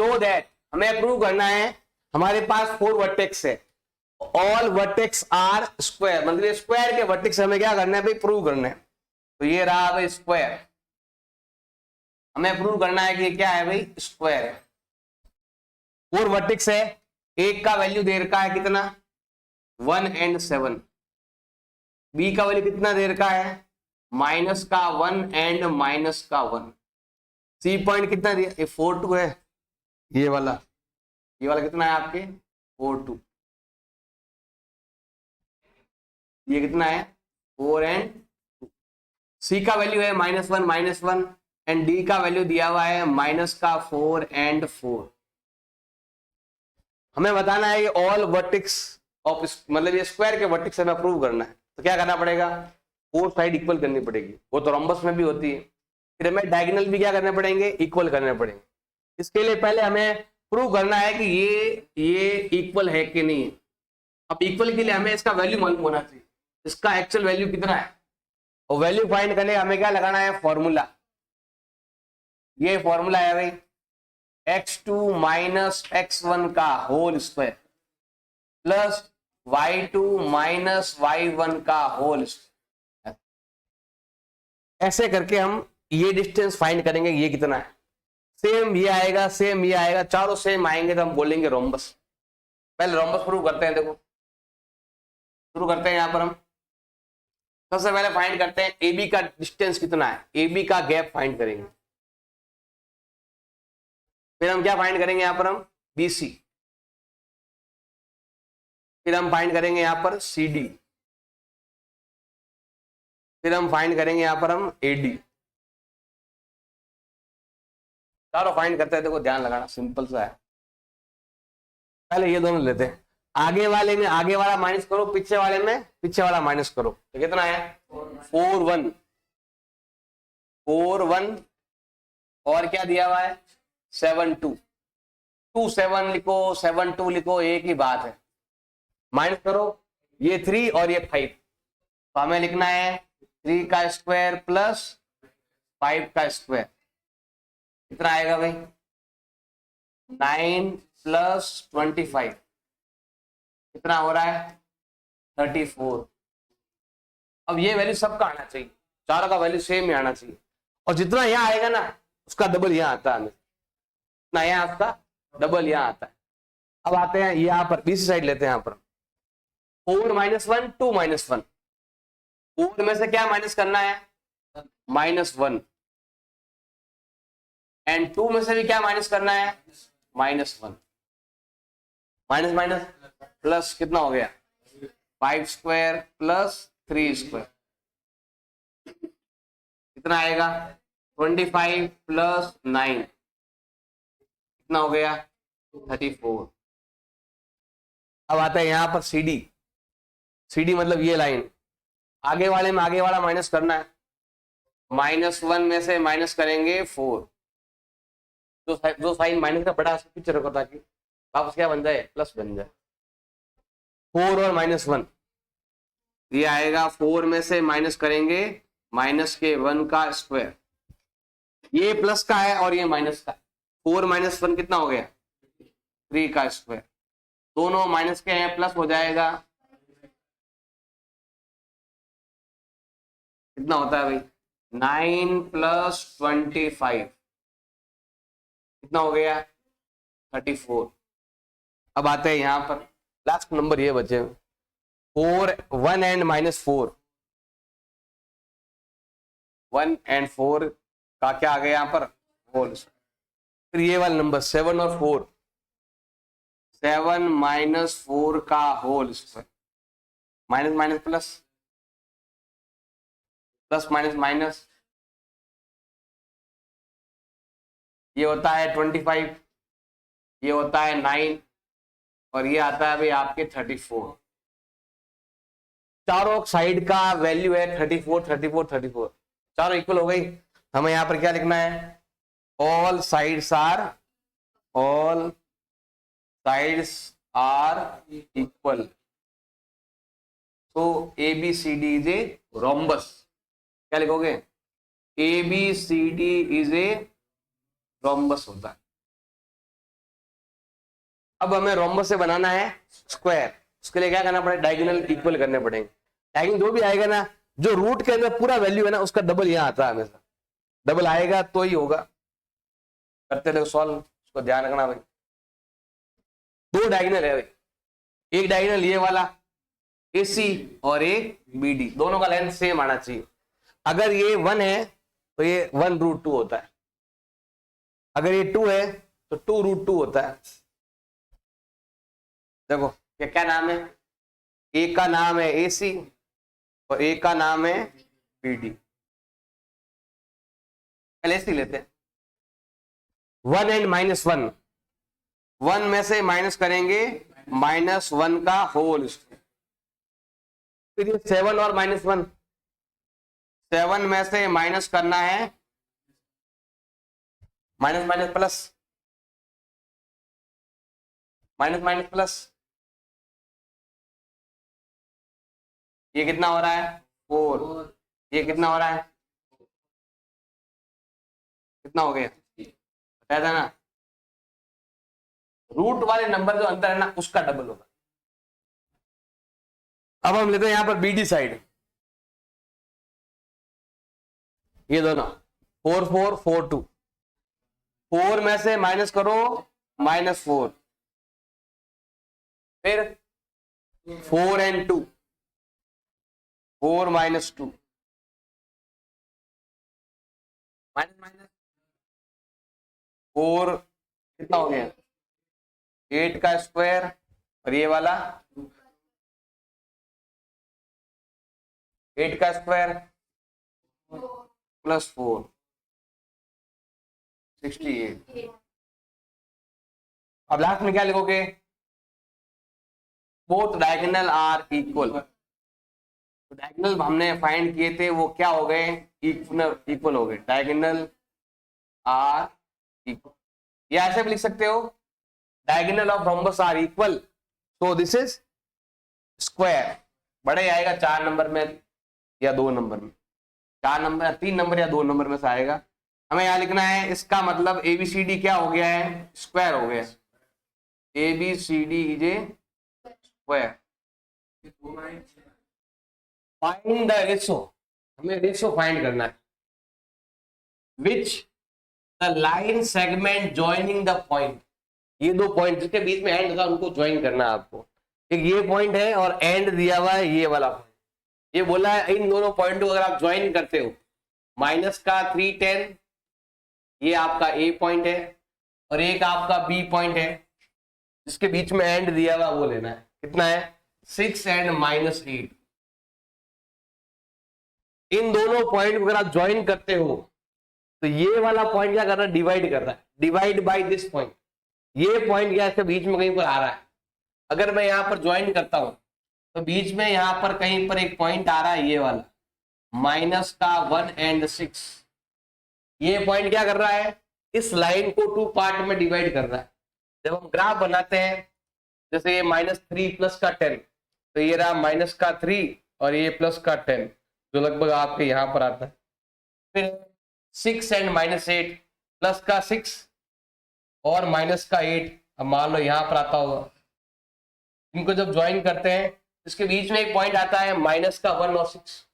So that हमें prove करना है हमारे पास 4 वर्टेक्स है, ऑल वर्टेक्स आर स्क्वायर, मतलब स्क्वायर के वर्टेक्स हमें क्या करना है भाई, प्रूव करना है। तो ये रहा भाई स्क्वायर, हमें प्रूव करना है कि क्या है भाई, स्क्वायर है। 4 वर्टेक्स है, एक का वैल्यू दे रखा है कितना, 1 and 7, बी का वैल्यू कितना दे रखा है, माइनस का 1 and माइनस का 1, सी पॉइंट कितना दिया, ये 4 2 है, ये वाला कितना है आपके 4 2, ये कितना है 4 and 2, सी का वैल्यू है -1 एंड डी का वैल्यू दिया हुआ है माइनस का 4 and 4। हमें बताना है ये ऑल वर्टेक्स ऑफ, मतलब ये स्क्वायर के वर्टेक्स हमें प्रूव करना है। तो क्या करना पड़ेगा, 4 साइड इक्वल करनी पड़ेगी, वो तो रोम्बस में भी होती है। फिर हमें डायगोनल भी क्या करने पड़ेंगे, इक्वल करने पड़ेंगे। इसके लिए पहले हमें प्रूव करना है कि ये इक्वल है कि नहीं। अब इक्वल के लिए हमें इसका वैल्यू मालूम होना चाहिए, इसका एक्चुअल वैल्यू कितना है, और वैल्यू फाइंड करने हमें क्या लगाना है, फॉर्मूला। ये फॉर्मूला है भाई x2 माइनस x1 का whole square plus y2 minus y1 का होल स्क्वायर। ऐसे करके हम ये डिस्टेंस फाइंड करेंगे, ये कितना है, सेम ये आएगा, सेम ये आएगा, चारों सेम आएंगे तो हम बोलेंगे रोम्बस। पहले रोम्बस प्रूव करते हैं, देखो शुरू करते हैं। यहां पर हम सबसे पहले फाइंड करते हैं ए बी का डिस्टेंस कितना है, ए बी का गैप फाइंड करेंगे। फिर हम क्या फाइंड करेंगे, यहां पर हम बी सी, फिर हम फाइंड करेंगे यहां पर सी डी, फिर हम फाइंड करेंगे यहां पर हम ए डी। चारों फाइंड करते हैं, देखो ध्यान लगाना, सिंपल सा है। पहले ये दोनों लेते हैं, आगे वाले में आगे वाला माइनस करो, पीछे वाले में पीछे वाला माइनस करो, तो कितना है 4 1 4 1, और क्या दिया हुआ है 7 2, 2 7 लिखो 7 2 लिखो, एक ही बात है। माइनस करो, ये 3 और ये 5, तो हमें लिखना है 3 का स्क्वायर प्लस 5 का स्क्वायर, कितना आएगा भाई 9 प्लस 25, कितना हो रहा है 34। अब ये वैल्यू सबका आना चाहिए, चारों का वैल्यू सेम ही आना चाहिए, और जितना यहाँ आएगा ना उसका डबल यहाँ आता है, हमें ना यहाँ उसका डबल यहाँ आता है। अब आते हैं यहाँ पर बीसी साइड लेते हैं, यहाँ पर 4 -1 2 -1, 4 में से क्या माइनस करना है -1, एंड 2 में से भी क्या माइनस करना है -1, माइनस माइनस प्लस कितना हो गया 5 स्क्वायर प्लस 3 स्क्वायर, कितना आएगा 25 प्लस 9, कितना हो गया 34। अब आता है यहां पर सीडी, सीडी मतलब ये लाइन, आगे वाले में आगे वाला माइनस करना है, -1 में से माइनस करेंगे 4, जो साइन माइनस का बड़ा पीछे रखो ताकि वापस क्या बन जाए प्लस बन जाए। 4 और -1, ये आएगा 4 में से माइनस करेंगे माइनस के 1 का स्क्वायर, ये प्लस का है और ये माइनस का, 4 -1 कितना हो गया 3 का स्क्वायर, दोनों माइनस के हैं, प्लस हो जाएगा, कितना होता है भाई 9 प्लस 25, कितना हो गया 34। अब आते हैं यहां पर लास्ट नंबर, ये बचे 4 1 and -4, 1 and 4 का क्या आ गया यहां पर होल, फिर ये वाला नंबर 7 और 4, 7 -4 का whole square, minus minus plus, plus minus minus, ये होता है 25, ये होता है 9, और ये आता है भाई आपके 34। चारों साइड का वैल्यू है 34 34 34, चारों इक्वल हो गई। हमें यहां पर क्या लिखना है, ऑल साइड्स आर इक्वल, तो ABCD इज ए रोम्बस। क्या लिखोगे, ABCD इज ए रोम्बस होता है। अब हमें रोम्बस से बनाना है स्क्वायर, उसके लिए क्या करना पड़ेगा, डायगोनल इक्वल करने पड़ेंगे। डायगोनल जो भी आएगा ना, जो रूट के अंदर पूरा वैल्यू है ना, उसका डबल यहाँ आता है हमेशा, डबल आएगा तो ही होगा। करते रहो सॉल्व, उसको ध्यान रखना भाई। दो डायगोनल है भाई, एक डायगोनल ये वाला AC और एक BD, दोनों का लेंथ सेम आना चाहिए। अगर ये 1 है तो ये 1√2 होता है, अगर ये 2 है तो 2√2 होता है। देखो क्या क्या नाम है, एक का नाम है AC और एक का नाम है BD। पहले AC लेते हैं, 1 एंड -1, 1 में से माइनस करेंगे -1 का होल स्क्वायर। फिर ये 7 और -1, 7 में से माइनस करना है minus minus plus, minus minus plus, ये कितना हो रहा है 4, ये कितना हो रहा है, कितना हो गया, बताया था ना, रूट वाले नंबर जो अंतर है ना उसका डबल होगा। अब हम लेते हैं यहां पर BD साइड, ये दोनों 4 4 4 2, 4 में से माइनस करो -4, फिर 4 एंड 2, 4 -2, माइनस माइनस 4 कितना हो गया 8 का स्क्वायर, और ये वाला 8 का स्क्वायर +4 68। अब लास्ट में क्या लिखोगे, बोथ डायगोनल आर इक्वल। तो डायगोनल हमने फाइंड किए थे वो क्या हो गए, इक्वल हो गए, डायगोनल आर इक्वल। या ऐसे भी लिख सकते हो, diagonal of rhombus are equal, so this is square. बड़े आएगा 4 नंबर में या 2 नंबर में, 4 नंबर या 3 नंबर या 2 नंबर में से आएगा। हमें यहां लिखना है इसका मतलब ABCD क्या हो गया है, स्क्वायर हो गया, ABCD is a square. Find the ratio, हमें रेशो फाइंड करना है, which the line segment joining the point, ये 2 पॉइंट जिसके बीच में एंड था उनको ज्वाइन करना है आपको। एक ये पॉइंट है और एंड दिया हुआ है ये वाला पॉइंट, ये बोला है इन दोनों पॉइंट को अगर आप ज्वाइन करते हो, माइनस का 3 10 ये आपका A पॉइंट है और एक आपका B पॉइंट है, जिसके बीच में एंड दिया हुआ वो लेना है, कितना है 6 एंड -8। इन दोनों पॉइंट को अगर आप ज्वाइन करते हो तो ये वाला पॉइंट क्या कर रहा है, डिवाइड कर रहा है, डिवाइड बाय दिस पॉइंट। ये पॉइंट क्या इसके बीच में कहीं पर आ रहा है, अगर मैं यहां पर ज्वाइन करता हूं तो बीच में यहां पर कहीं पर एक पॉइंट आ रहा है ये वाला, माइनस का 1 एंड 6। ये पॉइंट क्या कर रहा है, इस लाइन को 2 पार्ट में डिवाइड कर रहा है। जब हम ग्राफ बनाते हैं, जैसे ये -3 प्लस का 10, तो ये रहा माइनस का 3 और ये प्लस का 10, जो लगभग आपके यहां पर आता है। फिर 6 एंड -8, प्लस का 6 और माइनस का 8, अब मान लो यहां पर आता होगा। इनको जब ज्वाइन करते हैं, इसके बीच में एक पॉइंट आता है माइनस का 1 और 6,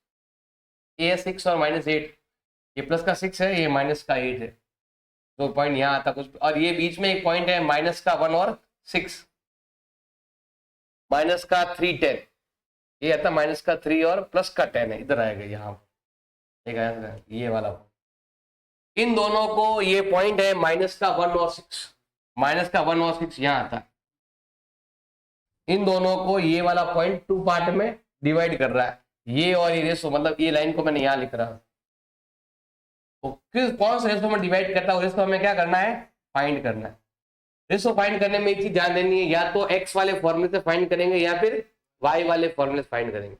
ये 6 और -8, ये प्लस का 6 है, ये माइनस का 8 है, तो पॉइंट यहाँ आता कुछ, और ये बीच में एक पॉइंट है माइनस का 1 और 6, माइनस का 3 10, ये आता माइनस का 3 और प्लस का 10 है, इधर आएगा यहाँ ये वाला। इन दोनों को ये पॉइंट है माइनस का 1 और 6, माइनस का 1 और 6 यहाँ आता है। इन दोनों को ये वाला पॉइंट 2 पार्ट में डिवाइड कर रहा है, ये और ये रेशो, मतलब ये लाइन को मैंने यहाँ लिख रहा हूँ। तो किस कौन से रेशो में डिवाइड करता है, रेशो हमें क्या करना है, फाइंड करना है। रेशो फाइंड करने में एक चीज ध्यान देनी है, या तो एक्स वाले फॉर्मूले से फाइंड करेंगे या फिर वाई वाले फॉर्मूले से फाइंड करेंगे।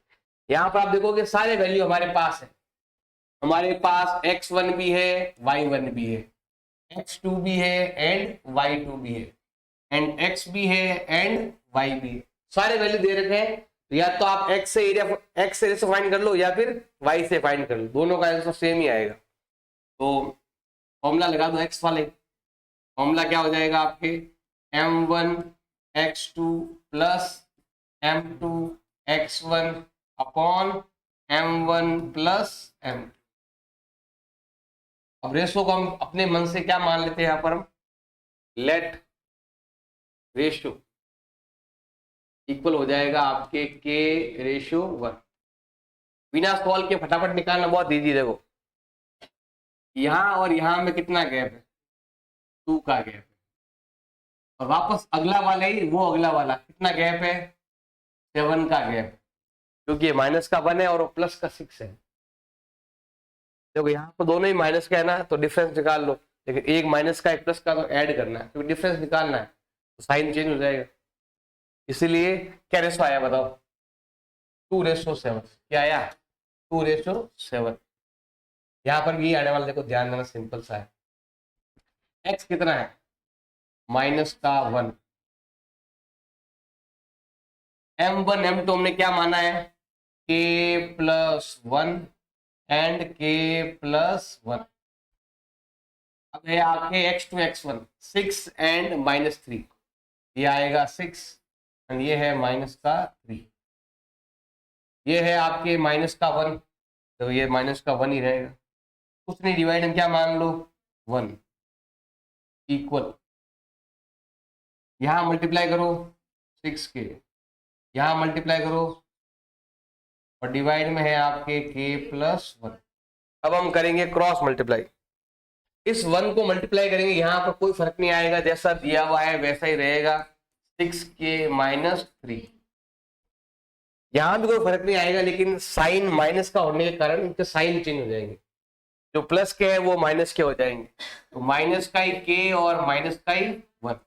यहाँ पर आप देखोगे सारे वैल्यू हमारे पास है, हमारे पास x1 भी है, y1 भी है, x2 भी है एंड y2 भी है, एंड x भी है एंड y भी है, सारे वैल्यू दे रखे हैं। तो या तो आप x से एरिया, x से रेशो फाइंड कर लो या फिर y से फाइंड कर लो, दोनों का आंसर सेम ही आएगा। तो फॉर्मूला लगा दो x वाले, फॉर्मूला क्या हो जाएगा आपके m1 x2 plus m2 x1 upon m1 plus m2। अब रेशो को हम अपने मन से क्या मान लेते हैं, यहां पर हम लेट रेशो इक्वल हो जाएगा आपके k/1। बिना सॉल्व के फटाफट निकालना बहुत इजी। देखो यहां और यहां में कितना गैप है, 2 का गैप है, और वापस अगला वाला ही वो अगला वाला कितना गैप है, 7 का गैप है, क्योंकि ये माइनस का 1 है और प्लस का 6 है। देखो यहाँ पर दोनों ही माइनस का है ना, तो डिफरेंस निकाल लो, लेकिन एक माइनस का एक प्लस का तो ऐड करना है, क्योंकि डिफरेंस निकालना है, तो साइन चेंज हो जाएगा। इसीलिए क्या रेशो आया बताओ, 2:7। क्या आया, 2:7। यहाँ पर भी आने वाला देखो ध्यान देना, सिंपल सा है। एक्स कितना है, -1। m1 m2 हमने क्या माना है, k+1 एंड k+1। अब है आपके x2 x1 6 एंड -3, ये आएगा 6 एंड ये है -3। ये है आपके -1, तो ये -1 ही रहेगा, कुछ नहीं, डिवाइड हम क्या मान लो 1 इक्वल, यहां मल्टीप्लाई करो 6 के, यहां मल्टीप्लाई करो और डिवाइड में है आपके k+1। अब हम करेंगे क्रॉस मल्टीप्लाई, इस 1 को मल्टीप्लाई करेंगे, यहां पर कोई फर्क नहीं आएगा, जैसा दिया हुआ है वैसा ही रहेगा, 6k-3। यहां भी कोई फर्क नहीं आएगा, लेकिन साइन माइनस का होने के कारण इनके साइन चेंज हो जाएंगे, जो प्लस के है वो माइनस के हो जाएंगे, तो माइनस का ही k और माइनस का ही 1।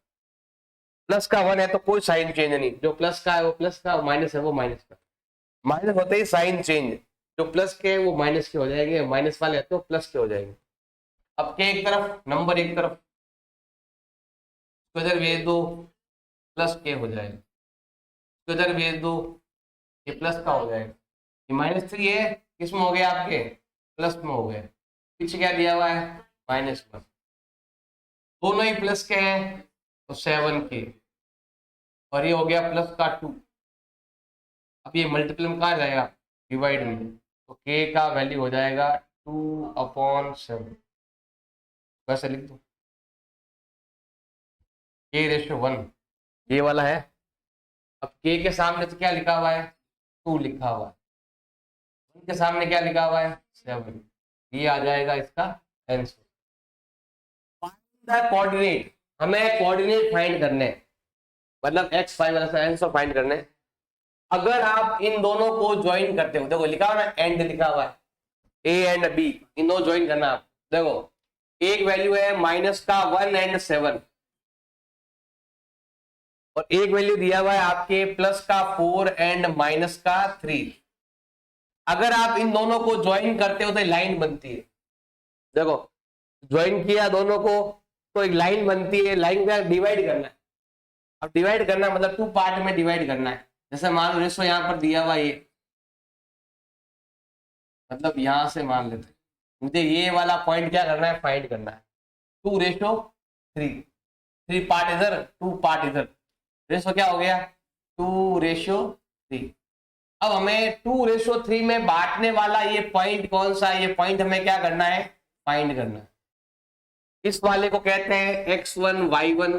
प्लस का 1 है तो कोई साइन चेंज नहीं, जो प्लस का है वो प्लस का, माइनस है वो माइनस का, माइनस होते ही साइन चेंज, जो प्लस के है वो माइनस के हो जाएंगे, माइनस वाले है तो प्लस के हो जाएंगे। अब के एक तरफ, नंबर एक तरफ, इधर भेज दो, प्लस के हो जाएगा, इधर भेज दो, ये प्लस का हो जाएगा, ये -3 है, किस में हो गया आपके, प्लस में हो गया, पीछे क्या दिया हुआ है, -1, दोनों ही प्लस के हैं तो 7k, और ये हो गया प्लस का 2। अब ये मल्टीपल में कहाँ जाएगा, डिवाइड में, तो k का वैल्यू हो जाएगा 2/7, वैसे लिख दो k/1, ये वाला है। अब k के सामने तो क्या लिखा हुआ है, 2 लिखा हुआ है, 1 के सामने क्या लिखा हुआ है, 7, ये आ जाएगा इसका आंसर। कोऑर्डिनेट, हमें कोऑर्डिनेट फाइंड करने हैं, मतलब x y वाला आंसर फाइंड करने हैं। अगर आप इन दोनों को ज्वाइन करते हो, देखो लिखा हुआ ना, एंड लिखा हुआ है, a एंड b, इन दोनों ज्वाइन करना आप। देखो एक वैल्यू है -1 एंड 7, और एक वैल्यू दिया हुआ है आपके +4 एंड -3। अगर आप इन दोनों को ज्वाइन करते हो तो लाइन बनती है। देखो ज्वाइन किया दोनों को तो एक लाइन बनती है, लाइन का डिवाइड करना है। अब डिवाइड करना मतलब 2 पार्ट में डिवाइड करना है, जैसे मान लो रेशो यहाँ पर दिया हुआ ये, मतलब यहां से मान लेते हैं, मुझे ये वाला पॉइंट क्या करना है, फाइंड करना है। 2:3, 3 पार्ट इधर 2 पार्ट इधर, रेशो क्या हो गया 2:3। अब हमें 2:3 में बांटने वाला ये पॉइंट कौन सा है, ये पॉइंट हमें क्या करना है, फाइंड करना है। इस वाले को कहते हैं x1 y1,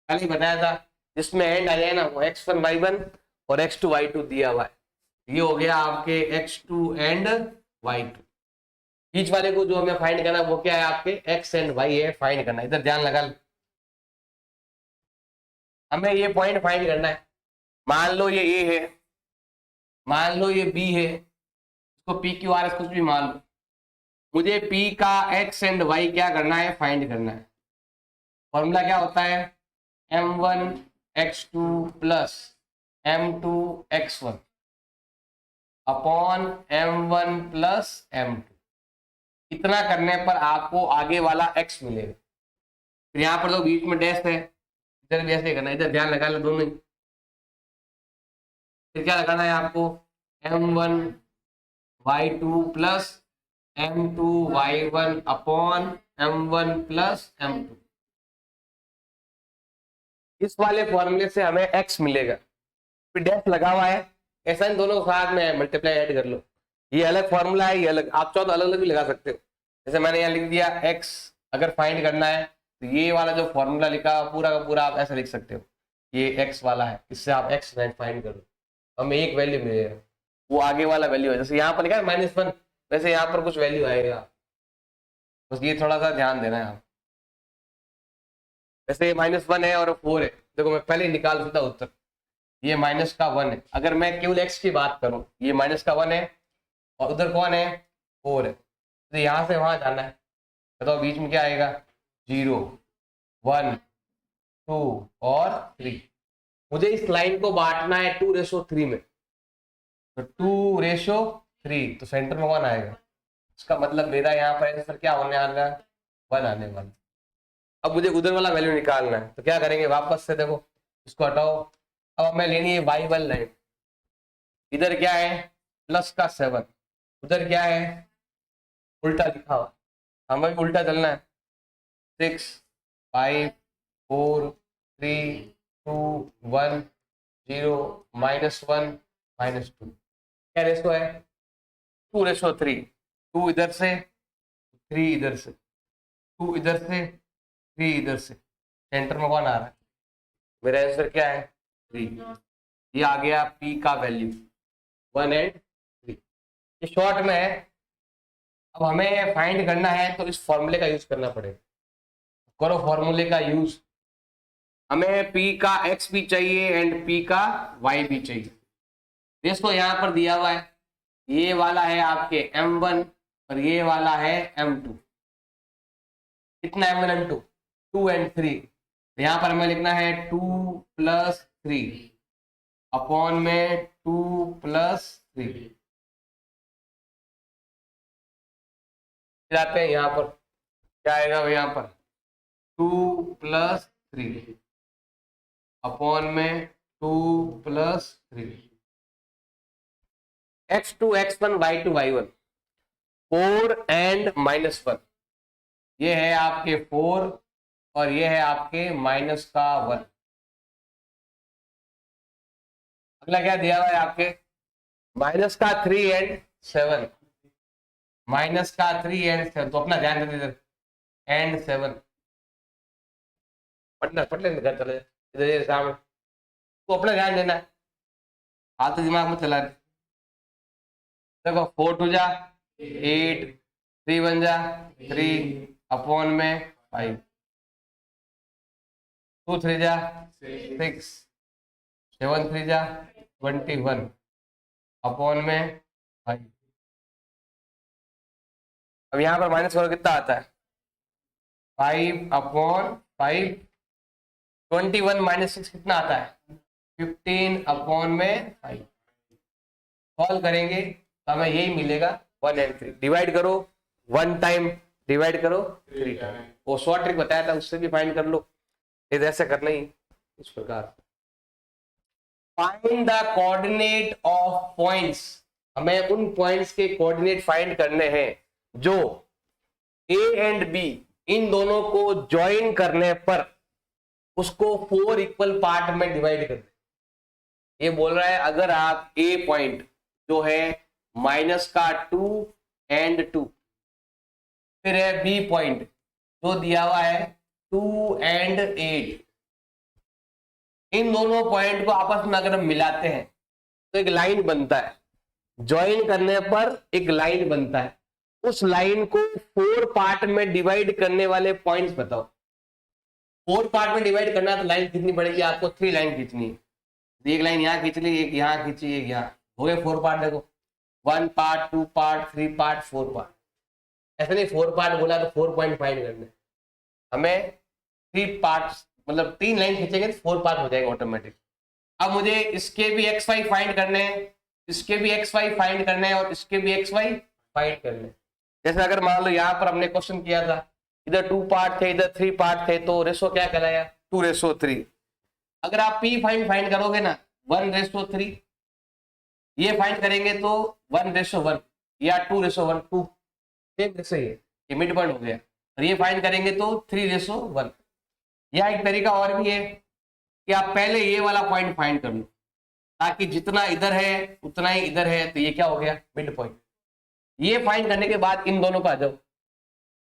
कल ही बताया था, जिसमें एंड आ जाए ना वो x1 y1 और x2 y2 दिया हुआ है, ये हो गया आपके x2 एंड y2। बीच वाले को जो हमें फाइंड करना है वो क्या है, आपके x एंड y है, फाइंड करना है। इधर ध्यान लगा, हमें ये पॉइंट फाइंड करना है। मान लो ये a है, मान लो ये b है, इसको p q r s कुछ भी मान लो, मुझे p का x एंड y क्या करना है, फाइंड करना है। फॉर्मूला क्या होता है, m1 x2 plus m2 x1 upon m1 plus m2। इतना करने पर आपको आगे वाला x मिलेगा। फिर यहाँ पर तो बीच में डैश है, इधर भी ऐसे करना है, इधर ध्यान लगा लो दोनों ही। फिर क्या लगाना है आपको, m1 y2 plus m2 y1 upon m1 plus m2। इस वाले फॉर्मूले से हमें x मिलेगा, फिर डैश लगा हुआ है, ऐसा इन दोनों को साथ में मल्टीप्लाई ऐड कर लो। ये अलग फॉर्मूला है, ये अलग, आप चाहो तो अलग अलग भी लगा सकते हो। जैसे मैंने यहाँ लिख दिया x, अगर फाइंड करना है तो ये वाला जो फॉर्मूला लिखा पूरा का पूरा आप ऐसा लिख सकते हो, ये x वाला है, इससे आप x फाइंड करो, हमें एक वैल्यू मिलेगा, वो आगे वाला वैल्यू है। जैसे यहाँ पर लिखा है -1, वैसे यहाँ पर कुछ वैल्यू आएगा, बस ये थोड़ा सा ध्यान देना है आप। वैसे -1 है और 4 है, देखो मैं पहले ही निकाल देता उत्तर, ये -1 है। अगर मैं केवल x की बात करूं, ये -1 है और उधर कौन है, 4 है, तो यहां से वहां जाना है, बताओ बीच में क्या आएगा, 0, 1, 2 और 3। मुझे इस लाइन को बांटना है 2:3 में, तो 2:3, तो सेंटर में 1 आएगा, इसका मतलब मेरा यहाँ पर आंसर क्या होने वाला है, 1 आने वाला। अब मुझे उधर वाला वैल्यू निकालना है, तो क्या करेंगे, वापस से देखो इसको हटाओ, अब हमें लेनी है y वाली लाइन। इधर क्या है, +7, उधर क्या है, उल्टा लिखा हुआ, हमें उल्टा चलना है, 6, 5, 4, 3, 2, 1, 0, -1, -2, क्या रेशो है, 2:3, 2 इधर से, 3 इधर से, 2 इधर से, 3 इधर से, सेंटर में 1 आ रहा है, मेरा आंसर क्या है, 3। ये आ गया p का वैल्यू 1 और 3, ये शॉर्ट में है। अब हमें फाइंड करना है तो इस फॉर्मूले का यूज करना पड़ेगा, करो फॉर्मूले का यूज। हमें p का x भी चाहिए एंड p का y भी चाहिए। इसको यहाँ पर दिया हुआ है, ये वाला है आपके m1 और ये वाला है m2, कितना m1 m2, 2 और 3, यहाँ पर हमें लिखना है 2 + 3 अपॉन में 2 + 3। जाते हैं यहाँ पर, क्या आएगा यहाँ पर, 2 + 3 अपॉन में 2 + 3, x2 x1 y2 y1, 4 और -1, ये है आपके 4 और ये है आपके -1। अगला क्या दिया हुआ है आपके, -3 और 7, -3 और 7, तो अपना ध्यान देना इधर, एंड 7 पढ़ लेंगे घर चले इधर, ये सामने, तो अपना ध्यान देना है, हाथ तो दिमाग में चला रहे। देखो 4 2 जा 8, 3 1 जा 3 अपॉन में 5, 2 3 जा 6, 7 3 जा 21 अपॉन में 5। अब यहाँ पर -4 कितना आता है, 5/5, 21 - 6 कितना आता है, 15 अपॉन में 5। सॉल्व करेंगे तो हमें यही मिलेगा 1 और 3। डिवाइड करो 1 टाइम, डिवाइड करो 3 टाइम, वो शॉर्ट ट्रिक बताया था उससे भी फाइंड कर लो, इधर ऐसे करना ही इस प्रकार। Find the coordinate of points, हमें उन पॉइंट्स के कोऑर्डिनेट फाइंड करने हैं जो ए एंड बी इन दोनों को ज्वाइन करने पर उसको 4 इक्वल पार्ट में डिवाइड कर दे। ये बोल रहा है अगर आप ए पॉइंट जो है -2 और 2, फिर है बी पॉइंट जो दिया हुआ है 2 और 8, इन दोनों पॉइंट को आपस में अगर हम मिलाते हैं तो एक लाइन बनता है, ज्वाइन करने पर एक लाइन बनता है। उस लाइन को 4 पार्ट में डिवाइड करने वाले पॉइंट्स बताओ। 4 पार्ट में डिवाइड करना है तो लाइन कितनी पड़ेगी आपको, 3 लाइन खींचनी है, एक लाइन यहाँ खींच ली, एक यहाँ खींची, एक यहाँ, हो गए 4 पार्ट। देखो 1 पार्ट 2 पार्ट 3 पार्ट 4 पार्ट, ऐसे नहीं 4 पार्ट बोला तो 4 पॉइंट फाइंड करने, हमें 3 पार्ट मतलब 3 लाइन खींचेंगे तो 4 पार्ट हो जाएगा ऑटोमेटिक। अब मुझे इसके भी XY फाइंड करने हैं, इसके भी XY फाइंड करने हैं और इसके भी XY फाइंड करने हैं। जैसे अगर मान लो यहाँ पर हमने क्वेश्चन किया था, इधर 2 पार्ट थे इधर 3 पार्ट थे, तो रेशो क्या कहलाया, 2:3। अगर आप P फाइंड करोगे ना 1:3, ये फाइंड करेंगे तो 1:1 या 2:1, 2 सेम रेशो ये मिड पॉइंट हो गया, और ये फाइंड करेंगे तो 3:1। या एक तरीका और भी है, कि आप पहले ये वाला पॉइंट फाइंड कर लो, ताकि जितना इधर है उतना ही इधर है, तो ये क्या हो गया मिड पॉइंट। ये फाइंड करने के बाद इन दोनों का आ जाओ,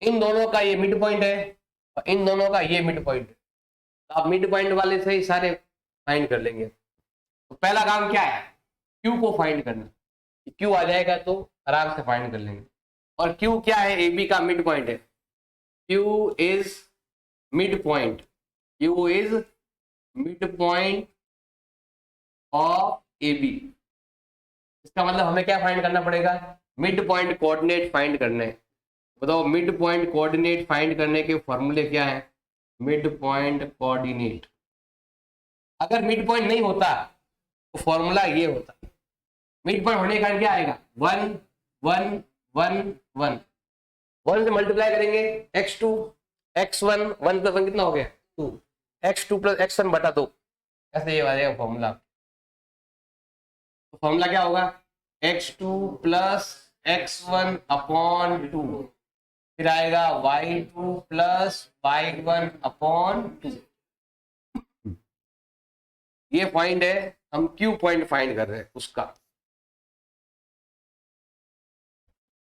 इन दोनों का ये मिड पॉइंट है और इन दोनों का ये मिड पॉइंट है, तो आप मिड पॉइंट वाले से ही सारे फाइंड कर लेंगे। तो पहला काम क्या है, क्यू को फाइंड करना। क्यू आ जाएगा तो आराम से फाइंड कर लेंगे। और क्यू क्या है, ए बी का मिड पॉइंट है। Q is midpoint, Q is midpoint of A B. इसका मतलब हमें क्या फाइंड करना पड़ेगा, मिड पॉइंट कोऑर्डिनेट फाइंड करने। बताओ मिड पॉइंट कोऑर्डिनेट फाइंड करने के फॉर्मूले क्या है, मिड पॉइंट कोऑर्डिनेट। अगर मिड पॉइंट नहीं होता तो फॉर्मूला ये होता, मिड पॉइंट होने का क्या आएगा 1 1 1 1, 1 से मल्टीप्लाई करेंगे x2 x1, 1 प्लस 1 कितना हो गया 2, x2 प्लस x1 बटा 2, ऐसे ये आ जाएगा फॉर्मूला। तो फॉर्मूला क्या होगा x2 प्लस x1 अपॉन 2, फिर आएगा y2 प्लस y1 अपॉन 2। ये पॉइंट है, हम क्यू पॉइंट फाइंड कर रहे हैं उसका।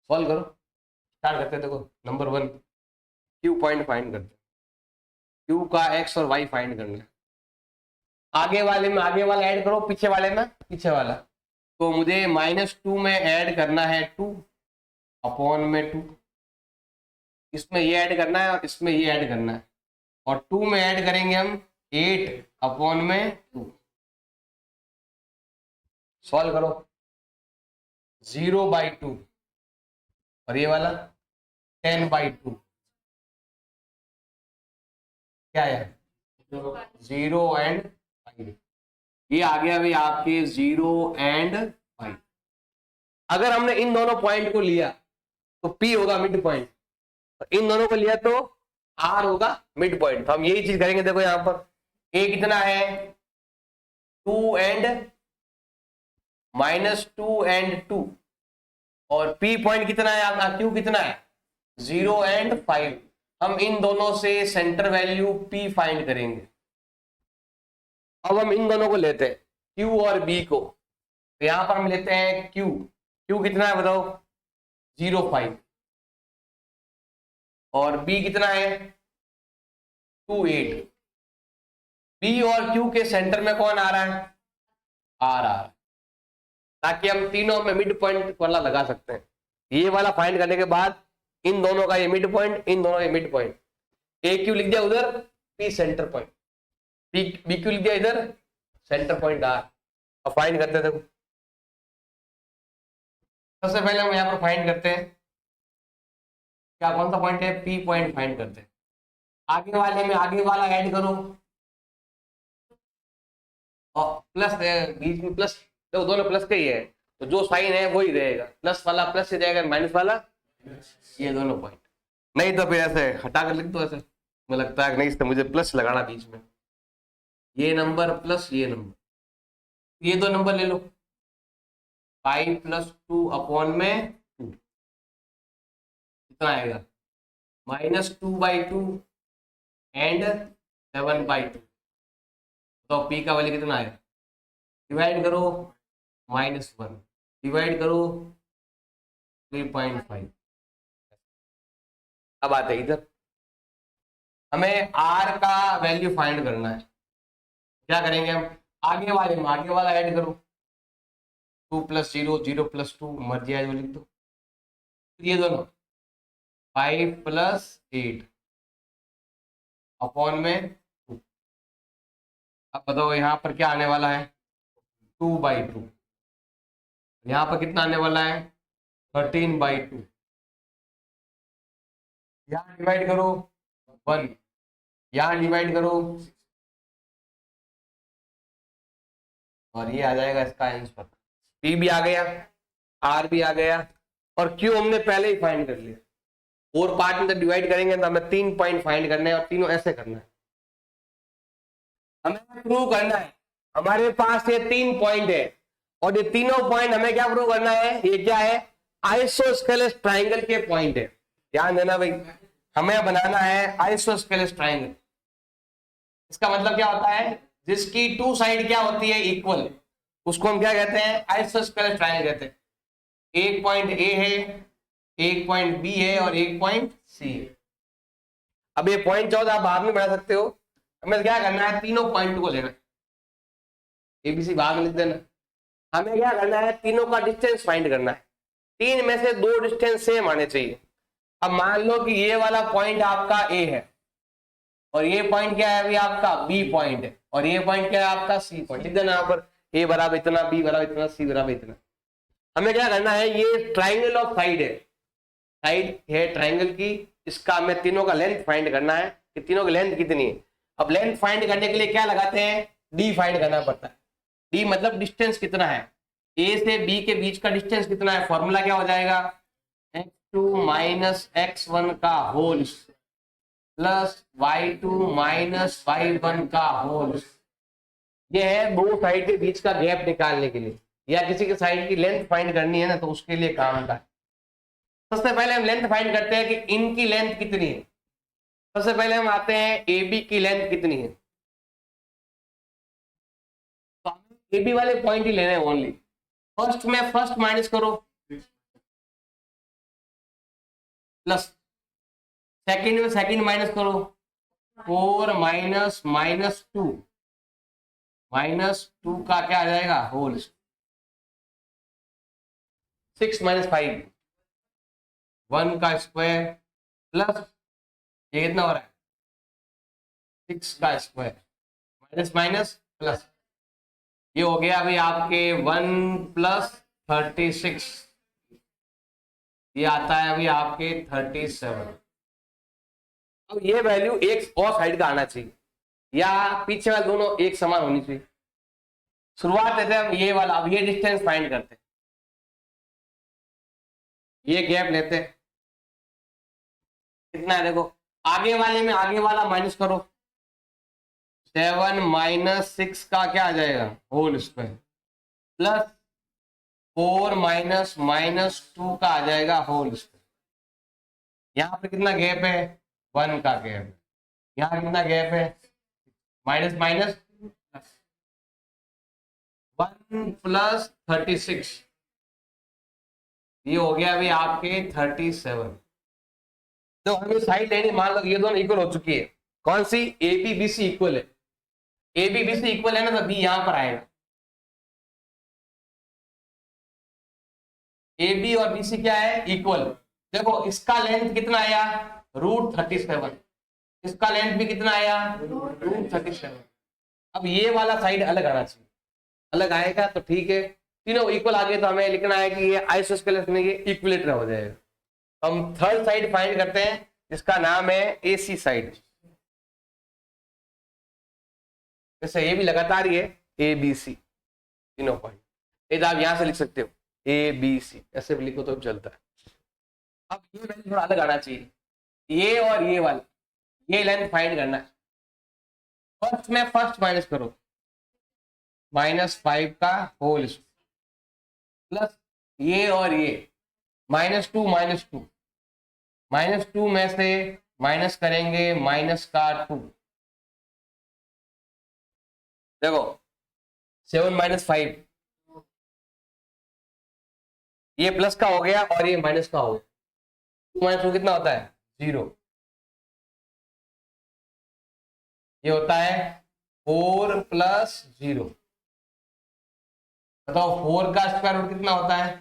सॉल्व करो, स्टार्ट करते हैं। देखो नंबर 1 क्यू पॉइंट फाइंड करते हैं। क्यू का एक्स और वाई फाइंड करना है। आगे वाले में आगे वाला ऐड करो, पीछे वाले में पीछे वाला। तो मुझे -2 में ऐड करना है 2 अपॉन में 2, इसमें ये ऐड करना है और इसमें ये ऐड करना है, और 2 में ऐड करेंगे हम 8 अपॉन में 2। सॉल्व करो, 0/2 और ये वाला 10/2 क्या है 0 एंड 5। ये आ गया भाई आपके 0 एंड 5। अगर हमने इन दोनों पॉइंट को लिया तो P होगा मिड पॉइंट, और इन दोनों को लिया तो R होगा मिड पॉइंट। तो हम यही चीज करेंगे। देखो यहां पर A कितना है 2 एंड -2 एंड 2, और P पॉइंट कितना है आपका, Q कितना है 0 एंड 5। हम इन दोनों से सेंटर वैल्यू P फाइंड करेंगे। अब हम इन दोनों को लेते हैं Q और B को, तो यहां पर हम लेते हैं Q। Q कितना है बताओ 0.5, और B कितना है 2.8। B और Q के सेंटर में कौन आ रहा है R आ रहा है, ताकि हम तीनों में मिड पॉइंट वाला लगा सकते हैं। ये वाला फाइंड करने के बाद इन दोनों का ये मिड पॉइंट, इन दोनों ये मिड पॉइंट, ए क्यू लिख दिया उधर, P centre point, B Q लिख दिया इधर, सेंटर पॉइंट आर। अब फाइंड करते हैं। देखो सबसे पहले हम यहाँ पर फाइंड करते हैं क्या, कौन सा पॉइंट है, पी पॉइंट फाइंड करते हैं। आगे वाले में आगे वाला ऐड करो, और प्लस बीच में प्लस, देखो दोनों प्लस का ही है, तो जो साइन है वही रहेगा, प्लस वाला प्लस से जाएगा, माइनस वाला ये दोनों पॉइंट। नहीं तो फिर ऐसे हटा कर लिख दो, ऐसे मुझे लगता है नहीं, इससे मुझे प्लस लगाना बीच में, ये नंबर प्लस ये नंबर, ये दो नंबर ले लो, 5 + 2 अपॉन में 2 कितना आएगा -2/2 एंड 7/2। तो P का वैल्यू कितना आएगा, डिवाइड करो -1 डिवाइड करो 3.5। अब आते हैं इधर, हमें R का वैल्यू फाइंड करना है। क्या करेंगे हम, आगे वाले में आगे वाला ऐड करो, 2 + 0 0 + 2 मर्जी है जो लिख दो, ये दोनों 5 + 8 अपॉन में 2। अब बताओ यहाँ पर क्या आने वाला है 2/2, यहाँ पर कितना आने वाला है 13/2। यहाँ डिवाइड करो 1, यहाँ डिवाइड करो, और ये आ जाएगा इसका आंसर। P भी आ गया, R भी आ गया, और Q हमने पहले ही फाइंड कर लिया। और पार्ट में जब डिवाइड करेंगे तो हमें 3 पॉइंट फाइंड करने हैं, और तीनों ऐसे करना है। हमें प्रूव करना है हमारे पास ये 3 पॉइंट है, और ये तीनों पॉइंट हमें क्या प्रूव करना है, ये क्या है आइसोस्केलेस ट्राइंगल के पॉइंट है। ध्यान देना भाई, हमें बनाना है आइसोस्केलेस ट्राइंगल। इसका मतलब क्या होता है, जिसकी टू साइड क्या होती है, इक्वल, उसको हम क्या कहते हैं, आइसोस्केलेस ट्रायंगल कहते हैं। एक पॉइंट ए है, एक पॉइंट बी है और एक पॉइंट सी है। अब ये पॉइंट चाहो तो आप बाद में बढ़ा सकते हो, हमें क्या करना है, तीनों पॉइंट को लेना, एबीसी बाद में लिख देना। हमें क्या करना है, तीनों का डिस्टेंस फाइंड करना है। तीन में से दो डिस्टेंस सेम आने चाहिए। अब मान लो कि ये वाला पॉइंट आपका ए है और ये पॉइंट क्या है अभी आपका बी पॉइंट है, और ये पॉइंट क्या है आपका सी पॉइंट। लिख देना यहाँ पर, ए बराबर इतना, बी बराबर इतना, सी बराबर इतना। हमें क्या करना है, ये ट्राइंगल ऑफ साइड है, साइड है ट्राइंगल की, इसका हमें तीनों का लेंथ फाइंड करना है कि तीनों की लेंथ कितनी है। अब लेंथ फाइंड करने के लिए क्या लगाते हैं, डी फाइंड करना पड़ता है। डी मतलब डिस्टेंस कितना है, ए से बी के बीच का डिस्टेंस कितना है। फॉर्मूला क्या हो जाएगा, x2 माइनस x1 का whole plus y2 minus y1 का होल। ये है दो साइड के बीच का गैप निकालने के लिए, या किसी के साइड की लेंथ फाइंड करनी है ना, तो उसके लिए काम का है। सबसे पहले हम लेंथ फाइंड करते हैं कि इनकी लेंथ कितनी है। सबसे पहले हम आते हैं ए बी की लेंथ कितनी है, तो हमें ए बी वाले पॉइंट ही लेने हैं ओनली। फर्स्ट में फर्स्ट माइनस करो, प्लस सेकंड में सेकंड माइनस करो, 4 माइनस माइनस 2, माइनस 2 का क्या आ जाएगा होल, 6 माइनस 5, 1 का स्क्वायर प्लस ये कितना हो रहा है 6 का स्क्वायर, माइनस माइनस प्लस, ये हो गया अभी आपके 1 प्लस 36, ये आता है अभी आपके 37। अब ये वैल्यू एक और साइड का आना चाहिए, या पीछे वाले दोनों एक समान होनी चाहिए। शुरुआत देते हैं हम ये वाला, अब ये डिस्टेंस फाइंड करते हैं, ये गैप लेते हैं, कितना है देखो, आगे वाले में आगे वाला माइनस करो, 7 माइनस 6 का क्या आ जाएगा whole square plus 4 minus minus 2 का आ जाएगा होल स्क्वायर। यहाँ पे कितना गैप है, 1 का गैप है। यहाँ कितना गैप है, माइनस माइनस 1 प्लस 36, ये हो गया अभी आपके 37। तो हमें साइड लेनी, मान लो ये दोनों इक्वल हो चुकी है, कौन सी, A B B C equal है, A B B C equal है ना, तो बी यहां पर आएगा। ए बी और बी सी क्या है, इक्वल। देखो इसका लेंथ कितना आया, √37, इसका लेंथ भी कितना आया, √37। अब ये वाला साइड अलग आना चाहिए, अलग आएगा तो ठीक है, तीनों इक्वल आ गए तो हमें लिखना है कि ये आइसोस्केलेस में ये इक्विलेटरल हो जाएगा। हम थर्ड साइड फाइंड करते हैं, जिसका नाम है एसी साइड। जैसे ये भी लगातार ही है, ए बी सी तीनों पॉइंट, ये आप यहां से लिख सकते हो ए बी सी, ऐसे भी लिखो तो चलता है। अब ये वैल्यू थोड़ा अलग आना चाहिए, ये और ये वाला, ये लेंथ फाइंड करना है। फर्स्ट में फर्स्ट माइनस करो, -5 का होल प्लस ये और ये -2 -2, -2 में से माइनस करेंगे माइनस का 2, देखो 7 माइनस 5, ये प्लस का हो गया और ये माइनस का हो गया, 2 माइनस 2 कितना होता है 0, ये होता है 4 प्लस 0। बताओ 4 का स्क्वायर रूट कितना होता है।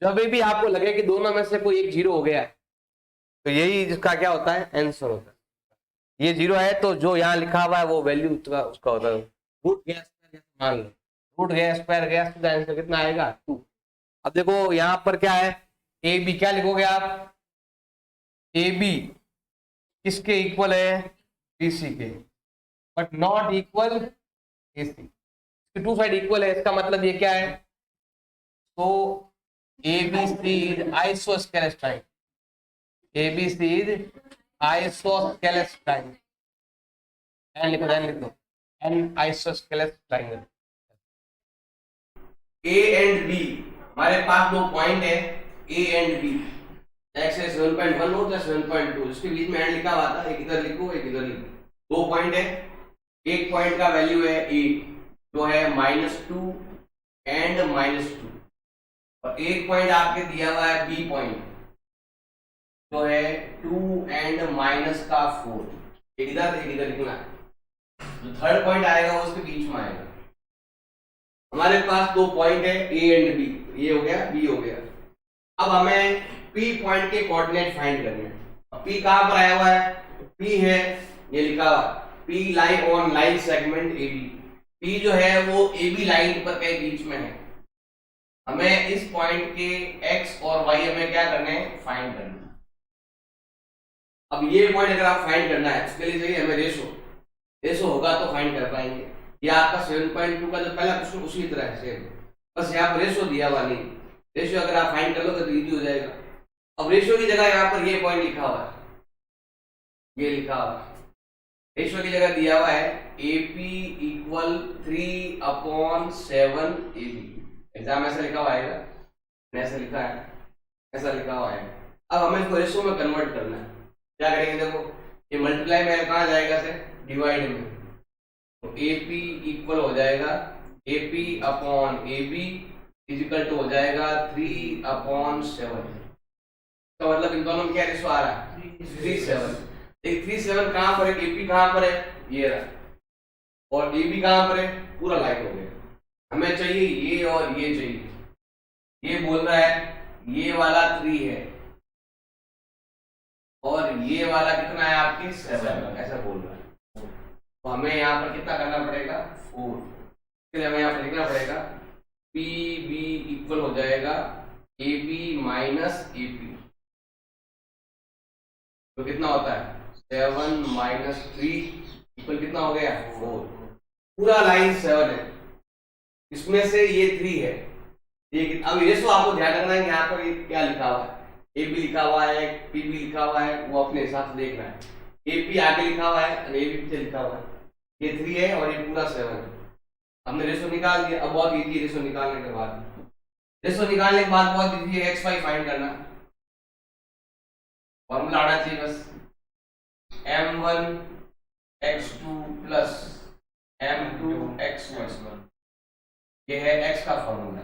जब भी आपको लगे कि दोनों में से कोई एक 0 हो गया है, तो यही जिसका क्या होता है आंसर होता है। ये 0 है तो जो यहाँ लिखा हुआ है वो वैल्यू उसका होता है, रूट गया स्क्वायर, मान लो रूट गया स्क्वायर गया, तो आंसर कितना आएगा 2। अब देखो यहाँ पर क्या है, ए बी क्या लिखोगे आप, ए बी किसके इक्वल है, बी सी के, but not equal A C. Two side equal है, इसका मतलब ये क्या है, तो ABC is isosceles triangle, ABC is isosceles triangle, an लिखो, एन लिख दो, an isosceles triangle। A and B हमारे पास दो पॉइंट है, A एंड B, x है 7.1 हो 7.2, इसके बीच में एंड लिखा हुआ था, एक इधर लिखो एक इधर लिखो, दो पॉइंट है एक पॉइंट का वैल्यू है ए जो है -2 एंड -2, और एक पॉइंट आपके दिया हुआ है बी पॉइंट जो है 2 एंड -4, एक इधर लिखना है। जो थर्ड पॉइंट आएगा वो उसके बीच में आएगा। हमारे पास दो पॉइंट है ए एंड बी, ये हो गया बी हो गया। अब हमें पी पॉइंट के कोऑर्डिनेट फाइंड करने हैं। अब पी कहां पर आया हुआ है? पी है ये लिखा हुआ P lie on line segment A B. P जो है वो ए बी लाइन पर के बीच में है। हमें इस पॉइंट के एक्स और वाई हमें क्या करने हैं? फाइंड करना है। अब ये पॉइंट अगर आप फाइंड करना है उसके लिए चाहिए हमें रेशो होगा तो फाइंड कर पाएंगे। ये आपका 7.2 का जो पहला क्वेश्चन उसी तरह है सेम, बस यहाँ पर रेशो दिया हुआ नहीं। रेशो अगर आप फाइंड कर लोगे तो इजी हो जाएगा। अब रेशो की जगह यहाँ पर ये पॉइंट लिखा हुआ है, ये लिखा हुआ है रेशो की जगह दिया हुआ है AP = 3/7 AB। एग्जाम ऐसा लिखा हुआ आएगा, ऐसा लिखा है, ऐसा लिखा हुआ है। अब हमें इसको रेशो में कन्वर्ट करना है। क्या करेंगे? देखो ये मल्टीप्लाई में कहाँ जाएगा से? डिवाइड में। तो AP इक्वल हो जाएगा AP/AB इक्वल टू हो जाएगा 3/7। तो मतलब इन दोनों में क्या रेशो आ रहा है? 3:7। 3:7 कहाँ पर है? AP कहाँ पर है? ये रहा, और AB कहाँ पर है? पूरा लाइन हो गया। हमें चाहिए ये और ये चाहिए। ये बोल रहा है ये वाला 3 है और ये वाला कितना है आपकी 7, ऐसा बोल रहा है। तो हमें यहाँ पर कितना करना पड़ेगा? 4। इसलिए हमें यहाँ पर लिखना पड़ेगा PB इक्वल हो जाएगा AB माइनस AP। तो कितना होता है? 7 - 3 इक्वल कितना हो गया? 4। पूरा लाइन 7 है, इसमें से ये 3 है। ये अब रेशो आपको ध्यान रखना है कि यहाँ पर क्या लिखा हुआ है। AB लिखा हुआ है, PB लिखा हुआ है, वो अपने हिसाब से देखना है। AP आगे लिखा हुआ है और AB पीछे लिखा हुआ है। ये 3 है और ये पूरा 7 है। हमने रेशो निकाल दिया। अब बहुत इजी है रेशो निकालने के बाद। रेशो निकालने के बाद बहुत इजी है XY फाइंड करना। फॉर्मूला आना चाहिए बस, M1 x2 plus M2 x1। ये है x का फॉर्मूला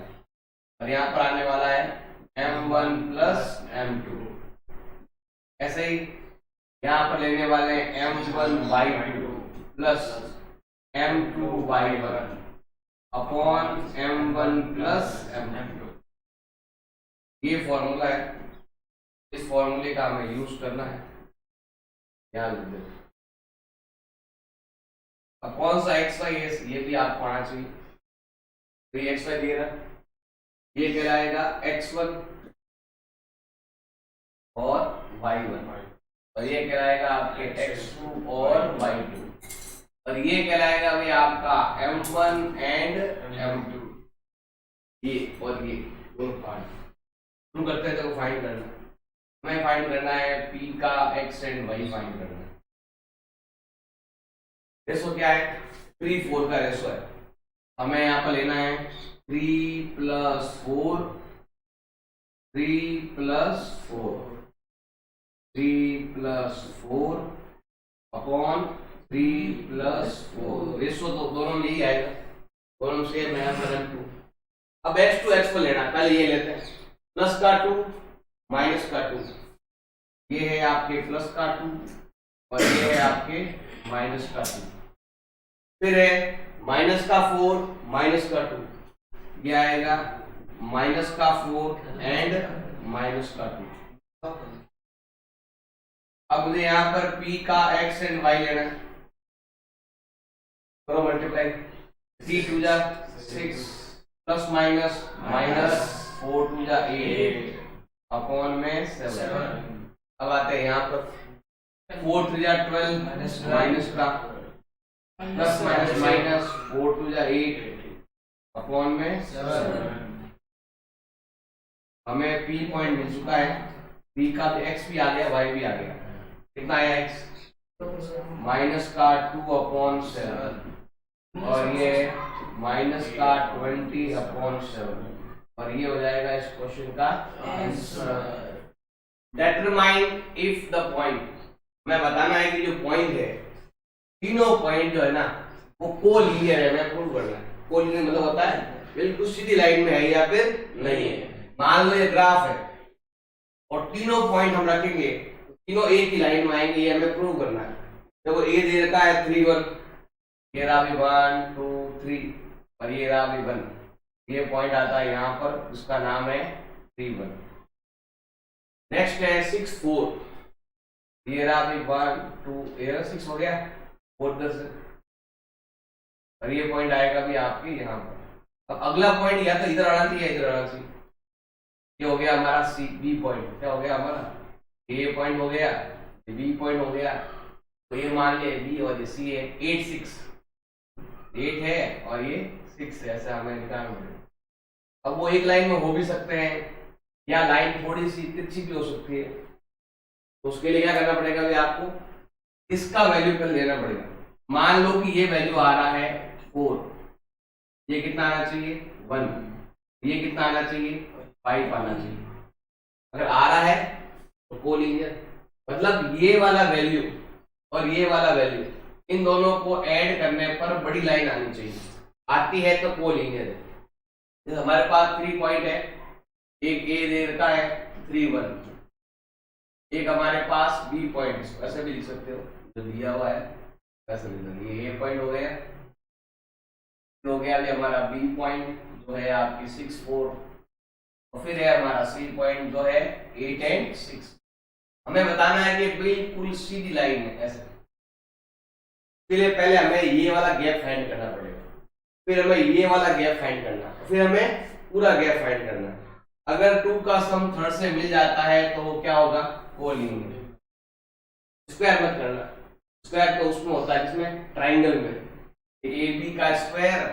और यहाँ पर आने वाला है M1 प्लस M2। ऐसे ही यहाँ पर लेने वाले M1 y2 plus M2 y1 upon M1 plus M2। ये फॉर्मूला है, इस फॉर्मूले का हमें यूज करना है। ध्यान रखिए। अब कौन सा XY है ये भी आपको आना चाहिए। तो ये XY दिए ना, ये कहलाएगा X1 और Y1 और ये कहलाएगा आपके X2 और Y2 और ये कहलाएगा भाई आपका M1 एंड M2। ये और ये दोनों पार्ट शुरू करते हैं। तो फाइंड करना हमें फाइंड करना है P का X एंड Y फाइंड करना है। रेशो क्या है? 3:4 का रेशो है। हमें यहाँ पर लेना है 3 + 4 3 + 4 3 + 4 अपॉन 3 + 4। रेशो तो दोनों में ही आएगा, दोनों सेम है। M2 अब X to X को लेना, पहले ये लेते हैं प्लस का 2 माइनस का 2। ये है आपके प्लस का 2 और ये है आपके माइनस का 2। फिर है माइनस का 4 माइनस का 2, ये आएगा माइनस का 4 एंड माइनस का 2। अब मुझे यहाँ पर P का X एंड Y लेना है। करो मल्टीप्लाई, 3 2 जा 6 प्लस माइनस माइनस 4 2 जा 8 अपॉन में 7। अब आते हैं यहाँ पर 4 3 जा 12 माइनस का प्लस माइनस माइनस 4 2 जा 8 अपॉन में 7। हमें P पॉइंट मिल चुका है। P का X भी आ गया, Y भी आ गया। कितना आया X? माइनस का 2/7 और ये माइनस का 20/7 और ये हो जाएगा इस क्वेश्चन का answer. Determine if the point, मैं बताना है कि जो पॉइंट है, तीनों पॉइंट जो है ना वो कोलिनियर है, हमें प्रूव करना है। कोलिनियर मतलब होता है बिल्कुल सीधी लाइन में है या फिर नहीं है। मान लो ये ग्राफ है और तीनों पॉइंट हम रखेंगे, तीनों एक ही लाइन में आएंगे, ये हमें प्रूव करना है। देखो ए दे रखा है 3 1, ये रहा भी 1 2 3 और ये रहा भी 1, ये पॉइंट आता है यहाँ पर, उसका नाम है 3 1। नेक्स्ट है 6 4, ये रहा भी 1 2, ये रहा 6 हो गया 4 10 और ये पॉइंट आएगा भी आपके यहाँ पर। अब अगला पॉइंट या तो इधर आना चाहिए, इधर आना चाहिए। ये हो गया हमारा सी बी पॉइंट, क्या हो गया हमारा ए पॉइंट हो गया, बी पॉइंट हो गया, तो ये मान लिया बी और ये सी है। 8 6 8 है और ये 6 है, ऐसा हमें निकालना पड़ेगा। अब वो एक लाइन में हो भी सकते हैं या लाइन थोड़ी सी तिरछी भी हो सकती है, तो उसके लिए क्या करना पड़ेगा भी आपको, इसका वैल्यू कर लेना पड़ेगा। मान लो कि ये वैल्यू आ रहा है 4, ये कितना आना चाहिए 1, ये कितना आना चाहिए 5 आना चाहिए। अगर आ रहा है तो कोलिनियर, मतलब ये वाला वैल्यू और ये वाला वैल्यू इन दोनों को ऐड करने पर बड़ी लाइन आनी चाहिए, आती है तो कोलिनियर है। जैसे हमारे पास 3 पॉइंट है, एक ए दे रखा है 3 1, एक हमारे पास बी पॉइंट, ऐसे भी लिख सकते हो जो दिया हुआ है वैसे लिख लो। ये ए पॉइंट हो गया, हो गया अभी हमारा बी पॉइंट जो है आपकी 6 4, और फिर है हमारा सी पॉइंट जो है 8 एंड 6। हमें बताना है कि बिल्कुल सीधी लाइन है ऐसे। इसके लिए पहले हमें ये वाला गैप फाइंड करना पड़ेगा, फिर हमें ये वाला गैप फाइंड करना, फिर हमें पूरा गैप फाइंड करना। अगर 2 का सम थर्ड से मिल जाता है तो वो क्या होगा कोलिनियर। स्क्वायर मत करना, स्क्वायर तो उसमें होता है जिसमें ट्राइंगल में ए बी का स्क्वायर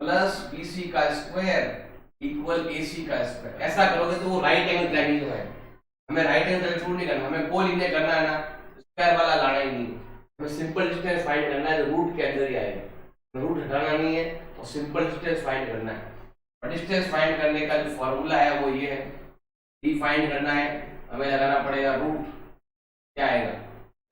प्लस बी सी का स्क्वायर इक्वल ए सी का स्क्वायर। ऐसा करोगे तो वो राइट एंगल ट्रायंगल जो है, हमें राइट एंगल ट्रायंगल प्रूव नहीं करना, हमें कोलिनियर करना है ना, स्क्वायर वाला लाना ही नहीं। हमें सिंपल डिस्टेंस फाइंड करना है जो रूट के अंदर ही आएगा, रूट हटाना नहीं है और सिंपल डिस्टेंस फाइंड करना है। और डिस्टेंस फाइंड करने का जो फॉर्मूला है वो ये है, डी फाइंड करना है, हमें लगाना पड़ेगा रूट, क्या आएगा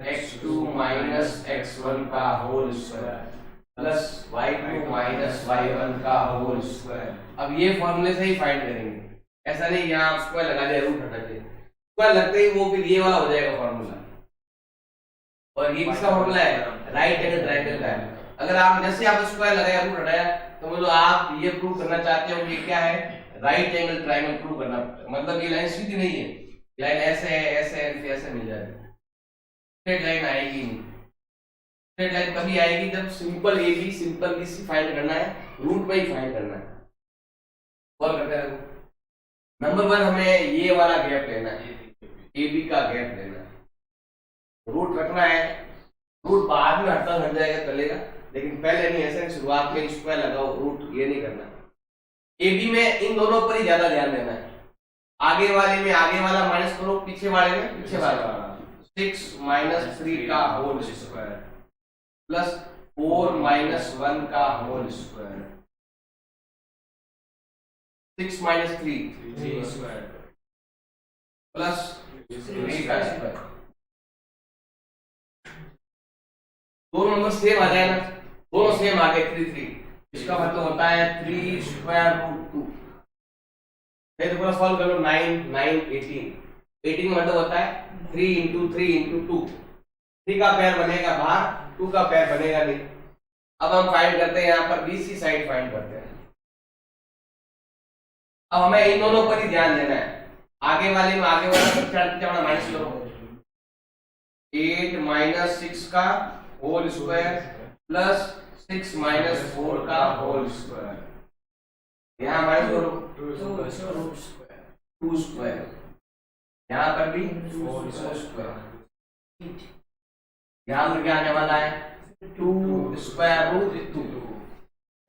x2 माइनस x1 का whole square plus y2 minus y1 का होल स्क्वायर। अब ये फॉर्मूले से ही फाइंड करेंगे, ऐसा नहीं यहाँ स्क्वायर लगा दिया रूट हटा दिया, स्क्वायर लगते ही वो फिर ये वाला हो जाएगा फॉर्मूला। और ये किसका फॉर्मूला है राइट एंगल ट्रायंगल का है। अगर आप जैसे आप स्क्वायर लगाया रूट हटाया तो मतलब आप ये प्रूव करना चाहते हो कि क्या है राइट एंगल ट्रायंगल प्रूव करना, मतलब ये लाइन सीधी नहीं है, लाइन ऐसे है ऐसे है ऐसे मिल जाएगी, स्ट्रेट लाइन आएगी नहीं। स्ट्रेट लाइन कभी आएगी जब simple A B simple B C find करना है, रूट में ही फाइंड करना है। और करते रहो। नंबर 1 हमें ये वाला गैप लेना है, ए बी का गैप लेना है, रूट रखना है, रूट बाद में हटता हट जाएगा चलेगा, लेकिन पहले नहीं, ऐसे शुरुआत में स्क्वायर लगाओ, रूट ये नहीं करना। ए बी में इन दोनों पर ही ज्यादा ध्यान देना है, आगे वाले में आगे वाला माइनस करो, पीछे वाले में पीछे वाला। 6 माइनस 3 का होल स्क्वायर प्लस 4 माइनस 1 का whole square, 6 minus 3 square plus 3 का स्क्वायर। दोनों नंबर सेम आ जाए ना, दोनों सेम आ गए 3 3, इसका मतलब होता है 3 स्क्वायर रूट 2। तो पूरा सॉल्व कर लो, 9 9 18, 18 का मतलब होता है 3 इंटू 3 इंटू 2, 3 का पैर बनेगा बाहर, 2 का पैर बनेगा नहीं। अब हम फाइंड करते हैं यहाँ पर बीसी साइड फाइंड करते हैं। अब हमें इन दोनों पर ही ध्यान देना है, आगे वाले में आगे वाला सबसे माइनस करो, 8 माइनस 6 का होल स्क्वायर प्लस 6 माइनस 4 का होल स्क्वायर, यहाँ माइनस करो 2 स्क्वायर, यहाँ पर भी 4 स्क्वायर, यहाँ पर क्या आने वाला है 2 स्क्वायर रूट 2।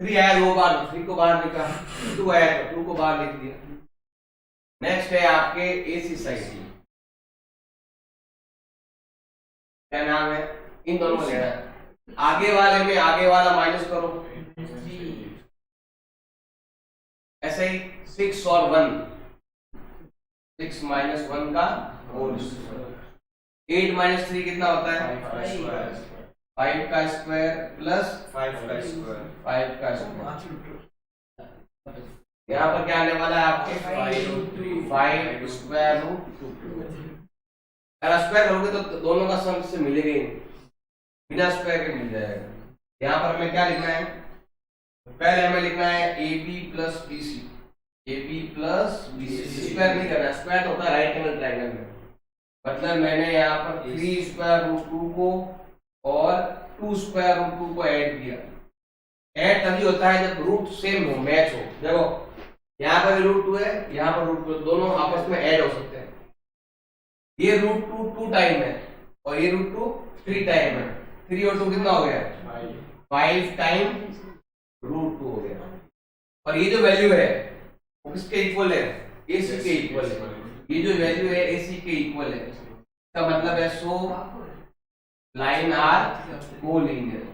3 आया 2 बार, 3 को बाहर निकाल, 2 आया तो 2 को बाहर लिख दिया। नेक्स्ट है आपके एसी साइड, क्या नाम है, इन दोनों में लेना है, आगे वाले में आगे वाला माइनस करो, ऐसे ही 6 और 1, 6 माइनस 1 का होल स्क्वायर, 8 माइनस 3 कितना होता है 5 का स्क्वायर प्लस 5 का स्क्वायर 5 का स्क्वायर। यहाँ पर क्या आने वाला है आपके 5 स्क्वायर रूट 2। अगर स्क्वायर करोगे तो दोनों का सम से मिलेगा ही नहीं, बिना स्क्वायर के मिल जाएगा। यहाँ पर हमें क्या लिखना है, पहले हमें लिखना है AB plus BC, AB plus BC। Square नहीं करना, स्क्वायर तो होता है राइट एंगल ट्रायंगल में। मतलब मैंने यहाँ पर 3 स्क्वायर रूट 2 को और 2 स्क्वायर रूट 2 को ऐड किया। ऐड तभी होता है जब रूट सेम हो, मैच हो। देखो यहाँ पर रूट 2 है, यहाँ पर रूट 2, दोनों आपस में ऐड हो सकते हैं। ये रूट 2 2 टाइम है और ये रूट 2 3 टाइम है। 3 और 2 कितना हो गया, 5 टाइम रूट 2 हो गया। और ये जो वैल्यू है वो किसके इक्वल है, AC के इक्वल है। ये जो वैल्यू है AC के इक्वल है, इसका मतलब है so line are collinear,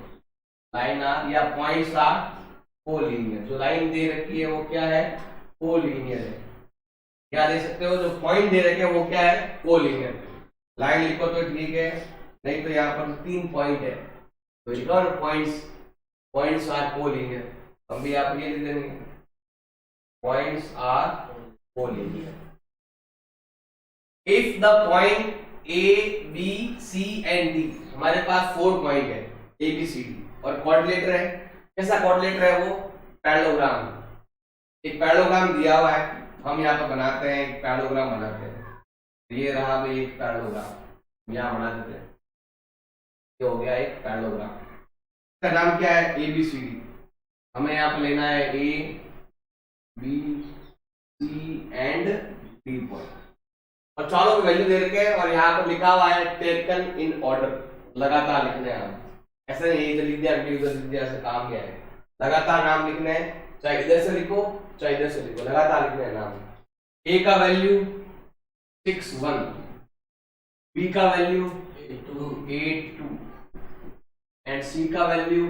line are या पॉइंट्स आर कोलिनियर। जो लाइन दे रखी है वो क्या है, कोलिनियर है। क्या दे सकते हो, जो पॉइंट दे रखे हैं वो क्या है, कोलिनियर। लाइन लिखो तो ठीक है, नहीं तो यहाँ पर 3 पॉइंट है तो लिखो पॉइंट्स आर कोलिनियर। हम भी यहाँ पर ये लिख देंगे points are collinear if the point A B C and D, हमारे पास 4 पॉइंट है A B C D और कोऑर्डिनेटर है। कैसा कोऑर्डिनेटर है वो, पैरेललोग्राम। एक पैरेललोग्राम दिया हुआ है, हम यहाँ पर बनाते हैं एक पैरेललोग्राम बनाते हैं। ये रहा भाई एक पैरेललोग्राम, यहाँ बना देते हैं, ये हो गया एक पैरेललोग्राम। इसका नाम क्या है, ABCD। हमें यहाँ पर लेना है A B C and D point और चारों की वैल्यू दे रखे हैं और यहाँ पर लिखा हुआ है टेकन इन ऑर्डर, लगातार लिखने हैं हम। ऐसे नहीं इधर लिख दिया उधर लिख दिया, ऐसे काम क्या है, लगातार नाम लिखने हैं। चाहे इधर से लिखो चाहे इधर से लिखो, लगातार लिखने हैं नाम। A का वैल्यू 6 1, B का वैल्यू 8 2 एंड C का वैल्यू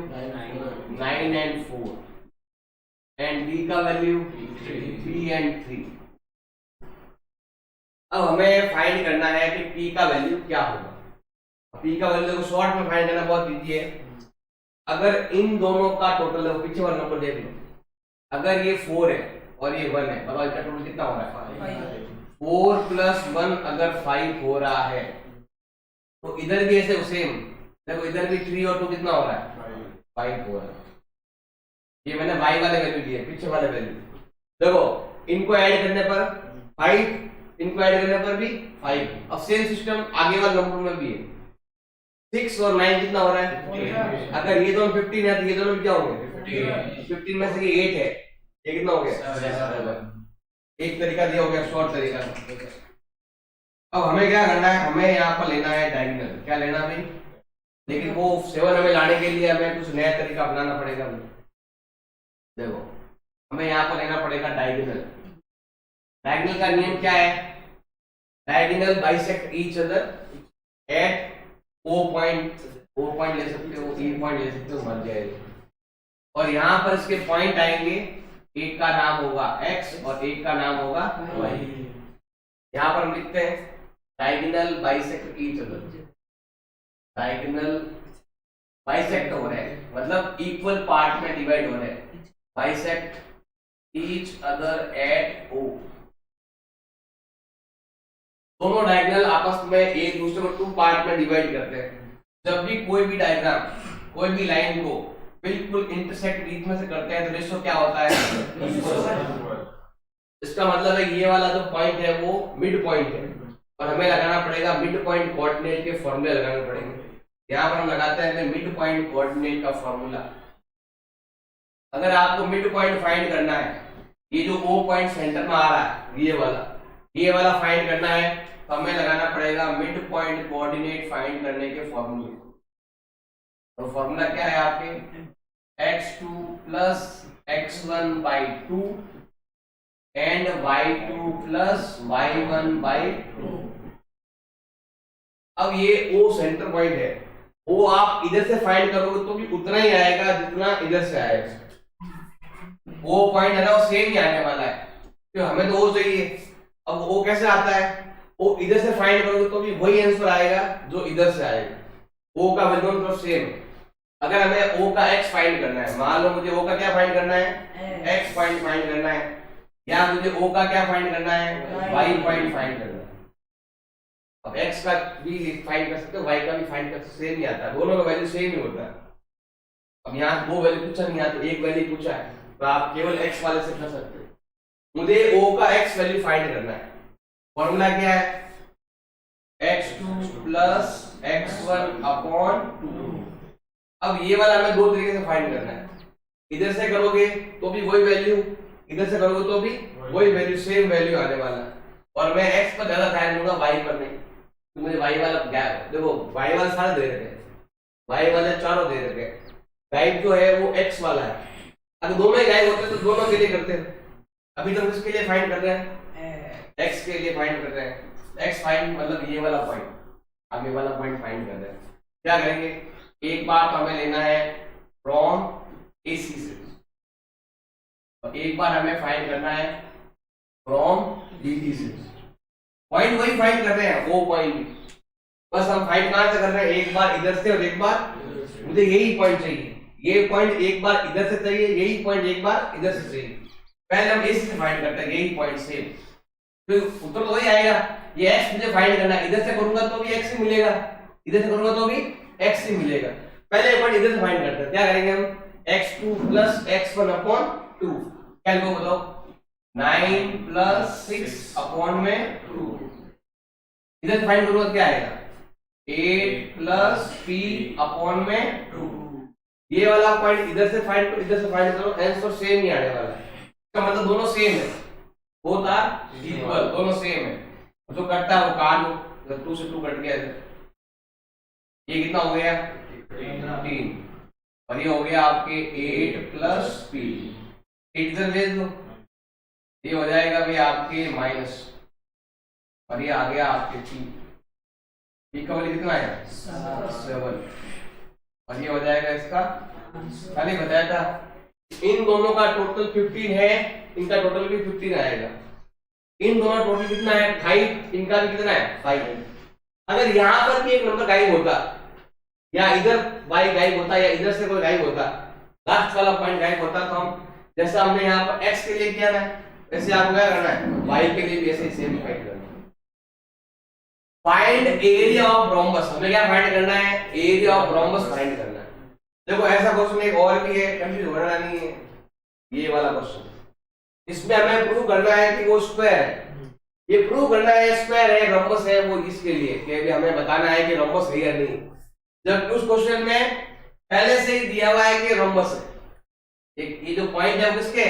9 एंड 4 एंड D का वैल्यू 3 एंड 3। अब हमें फाइंड करना है कि P का वैल्यू क्या होगा। P का वैल्यू को शॉर्ट में फाइंड करना बहुत इजी है। अगर इन दोनों का टोटल है, पीछे वाला नंबर देख लो, अगर ये 4 है और ये 1 है, बताओ इसका टोटल कितना हो रहा है, 4 प्लस 1 अगर 5 हो रहा है तो इधर भी ऐसे सेम। देखो इधर भी 3 और 2 कितना हो रहा है, 5 हो रहा है। ये मैंने y वाले वैल्यू दिए, पीछे वाले वैल्यू। देखो इनको ऐड करने पर 5, इनको ऐड करने पर भी 5। अब सेम सिस्टम आगे वाले नंबर में भी है। 6 और 9 कितना हो रहा है, अगर ये दोनों 15 है तो ये दोनों भी क्या होंगे 15 में से ये 8 है, ये कितना हो गया 7। एक तरीका दिया हो गया शॉर्ट तरीका। अब हमें क्या करना है, हमें यहाँ पर लेना है डायगोनल। क्या लेना भाई, लेकिन वो 7 हमें लाने के लिए हमें कुछ नया तरीका अपनाना पड़ेगा। देखो हमें यहाँ पर लेना पड़ेगा डायगोनल। डायगोनल का नियम क्या है, diagonal bisect each other at O point ले सकते हो, E पॉइंट ले सकते हो, मर जाएगा। और यहाँ पर इसके पॉइंट आएंगे, एक का नाम होगा X और एक का नाम होगा Y। यहाँ पर हम लिखते हैं diagonal bisect each other. Diagonal bisect हो रहे हैं मतलब इक्वल पार्ट में डिवाइड हो रहे हैं। Bisect each other at O। दोनों डायगोनल आपस में एक दूसरे को 2 पार्ट में डिवाइड करते हैं। जब भी कोई भी डायग्राम कोई भी लाइन को बिल्कुल इंटरसेक्ट बीच में से करते हैं तो रेशो क्या होता है, इसका मतलब है ये वाला जो पॉइंट है वो मिड पॉइंट है और हमें लगाना पड़ेगा मिड पॉइंट कोऑर्डिनेट के फॉर्मूले लगाने पड़ेंगे। यहाँ पर हम लगाते हैं मिड पॉइंट कोऑर्डिनेट का फॉर्मूला। अगर आपको मिड पॉइंट फाइंड करना है, ये जो O पॉइंट सेंटर में आ रहा है ये वाला फाइंड करना है तो हमें लगाना पड़ेगा मिड पॉइंट कोऑर्डिनेट फाइंड करने के फॉर्मूले। तो फॉर्मूला क्या है आपके, x2 plus x1 by 2 and y2 plus y1 by 2। अब ये O सेंटर पॉइंट है, O आप इधर से फाइंड करोगे तो भी उतना ही आएगा जितना इधर से आएगा। O पॉइंट है ना वो सेम ही आने वाला है, तो हमें तो O चाहिए। अब O कैसे आता है, O इधर से फाइंड करोगे तो भी वही आंसर आएगा जो इधर से आएगा। ओ का वैल्यू दोनों तरफ सेम है। अगर हमें ओ का एक्स फाइंड करना है, मान लो मुझे ओ का क्या फाइंड करना है, एक्स पॉइंट फाइंड करना है, या मुझे ओ का क्या फाइंड करना है, वाई पॉइंट फाइंड करना है। अब एक्स का भी फाइंड कर सकते हो, वाई का भी फाइंड कर सकते हो, सेम ही आता है, दोनों का वैल्यू सेम ही होता है। अब यहाँ दो वैल्यू पूछा नहीं, यहाँ तो एक वैल्यू पूछा है, तो आप केवल एक्स वाले से कर सकते हो। मुझे ओ का एक्स वैल्यू फाइंड करना है, फॉर्मूला क्या है, x2 प्लस x1 अपॉन 2। अब ये वाला हमें दो तरीके से फाइंड करना है, इधर से करोगे तो भी वही वैल्यू, इधर से करोगे तो भी वही वैल्यू, सेम वैल्यू आने वाला है। और मैं x पर ज्यादा ध्यान दूंगा, y पर नहीं, तो मुझे y वाला गैप, देखो y वाला सारे दे रखे हैं, y वाले चारों दे रखे हैं, गाइड जो है वो x वाला है। अगर दोनों ही गाइड होते तो दोनों के लिए करते हैं, अभी तो किसके लिए फाइंड कर रहे हैं, x के लिए फाइंड कर रहे हैं। x फाइंड मतलब ये वाला पॉइंट, अब ये वाला पॉइंट फाइंड कर रहे हैं। क्या करेंगे, एक बार तो हमें लेना है फ्रॉम AC से, और एक बार हमें फाइंड करना है फ्रॉम DT से। पॉइंट वही फाइंड कर रहे हैं, वो पॉइंट, बस हम फाइंड कहां से कर रहे हैं, एक बार इधर से और एक बार, मुझे यही पॉइंट चाहिए, ये पॉइंट एक बार इधर से चाहिए, यही पॉइंट एक बार इधर से चाहिए। पहले हम AC से फाइंड करते हैं, यही पॉइंट सेम, तो उत्तर तो वही आएगा। ये x मुझे फाइंड करना है, इधर से करूंगा तो भी x ही मिलेगा, इधर से करूंगा तो भी x ही मिलेगा। पहले एक बार इधर से फाइंड करते हैं, क्या करेंगे हम, x2 प्लस x1 अपॉन 2, क्या लिखो बताओ, 9 प्लस 6 अपॉन में 2। इधर से फाइंड करूंगा क्या आएगा, 8 प्लस p अपॉन में 2। ये वाला पॉइंट इधर से फाइंड करो, आंसर सेम ही आने वाला है, इसका मतलब दोनों सेम है, बोथ आर इक्वल, दोनों सेम है। जो कटता है वो काट लो, जब 2 से 2 कट गया, ये कितना हो गया 3, और ये हो गया आपके 8 प्लस p, 8 इधर भेज दो, ये हो जाएगा भी आपके माइनस, और ये आ गया आपके p का वैल्यू कितना है 7, और ये हो जाएगा इसका, खाली बताया था इन दोनों का टोटल 15 है, इनका टोटल भी 15 आएगा, इन दोनों टोटल कितना है 5, इनका भी कितना है 5। अगर यहाँ पर भी एक नंबर गायब होता, या इधर y गायब होता, या इधर से कोई गायब होता, लास्ट वाला पॉइंट गायब होता, तो हम जैसा हमने यहाँ पर x के लिए किया ना, वैसे आपको क्या करना है y के लिए भी ऐसे सेम फाइंड करना है। फाइंड एरिया ऑफ रोम्बस, हमें क्या फाइंड करना है, एरिया ऑफ रोम्बस फाइंड करना है। देखो ऐसा क्वेश्चन एक और भी है, कंफ्यूज होना नहीं है, ये वाला क्वेश्चन, इसमें हमें प्रूव करना है कि वो स्क्वायर है, ये प्रूव करना है स्क्वायर है, रोम्बस है, वो इसके लिए कि हमें बताना है कि रोम्बस है या नहीं, जबकि उस क्वेश्चन में पहले से ही दिया हुआ है कि रोम्बस है। एक ये जो पॉइंट है वो किसके,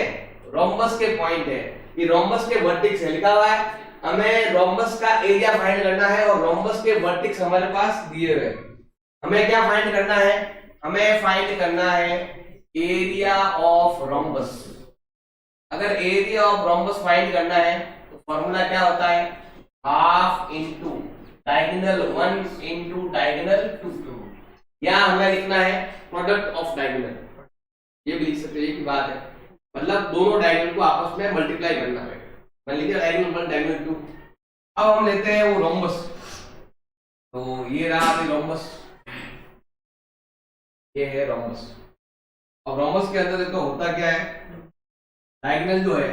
रोम्बस के पॉइंट है, ये रोम्बस के वर्टेक्स है, लिखा हुआ है, हमें रोम्बस का एरिया फाइंड करना है, और रोम्बस के वर्टेक्स हमारे पास दिए हुए। हमें क्या फाइंड करना है, हमें फाइंड करना है एरिया ऑफ रोम्बस। अगर एरिया ऑफ रोम्बस फाइंड करना है तो फॉर्मूला क्या होता है, half into diagonal 1 into diagonal 2, या हमें लिखना है प्रोडक्ट ऑफ डायगोनल, ये भी लिख सकते हैं, एक ही बात है, मतलब दोनों डायगोनल को आपस में मल्टीप्लाई करना है, मैं लिख दिया डायगोनल 1 डायगोनल 2। अब हम लेते हैं वो रोम्बस, तो ये रहा अभी रोम्बस, ये है रोम्बस। अब रोम्बस के अंदर देखो होता क्या है, डायगोनल जो है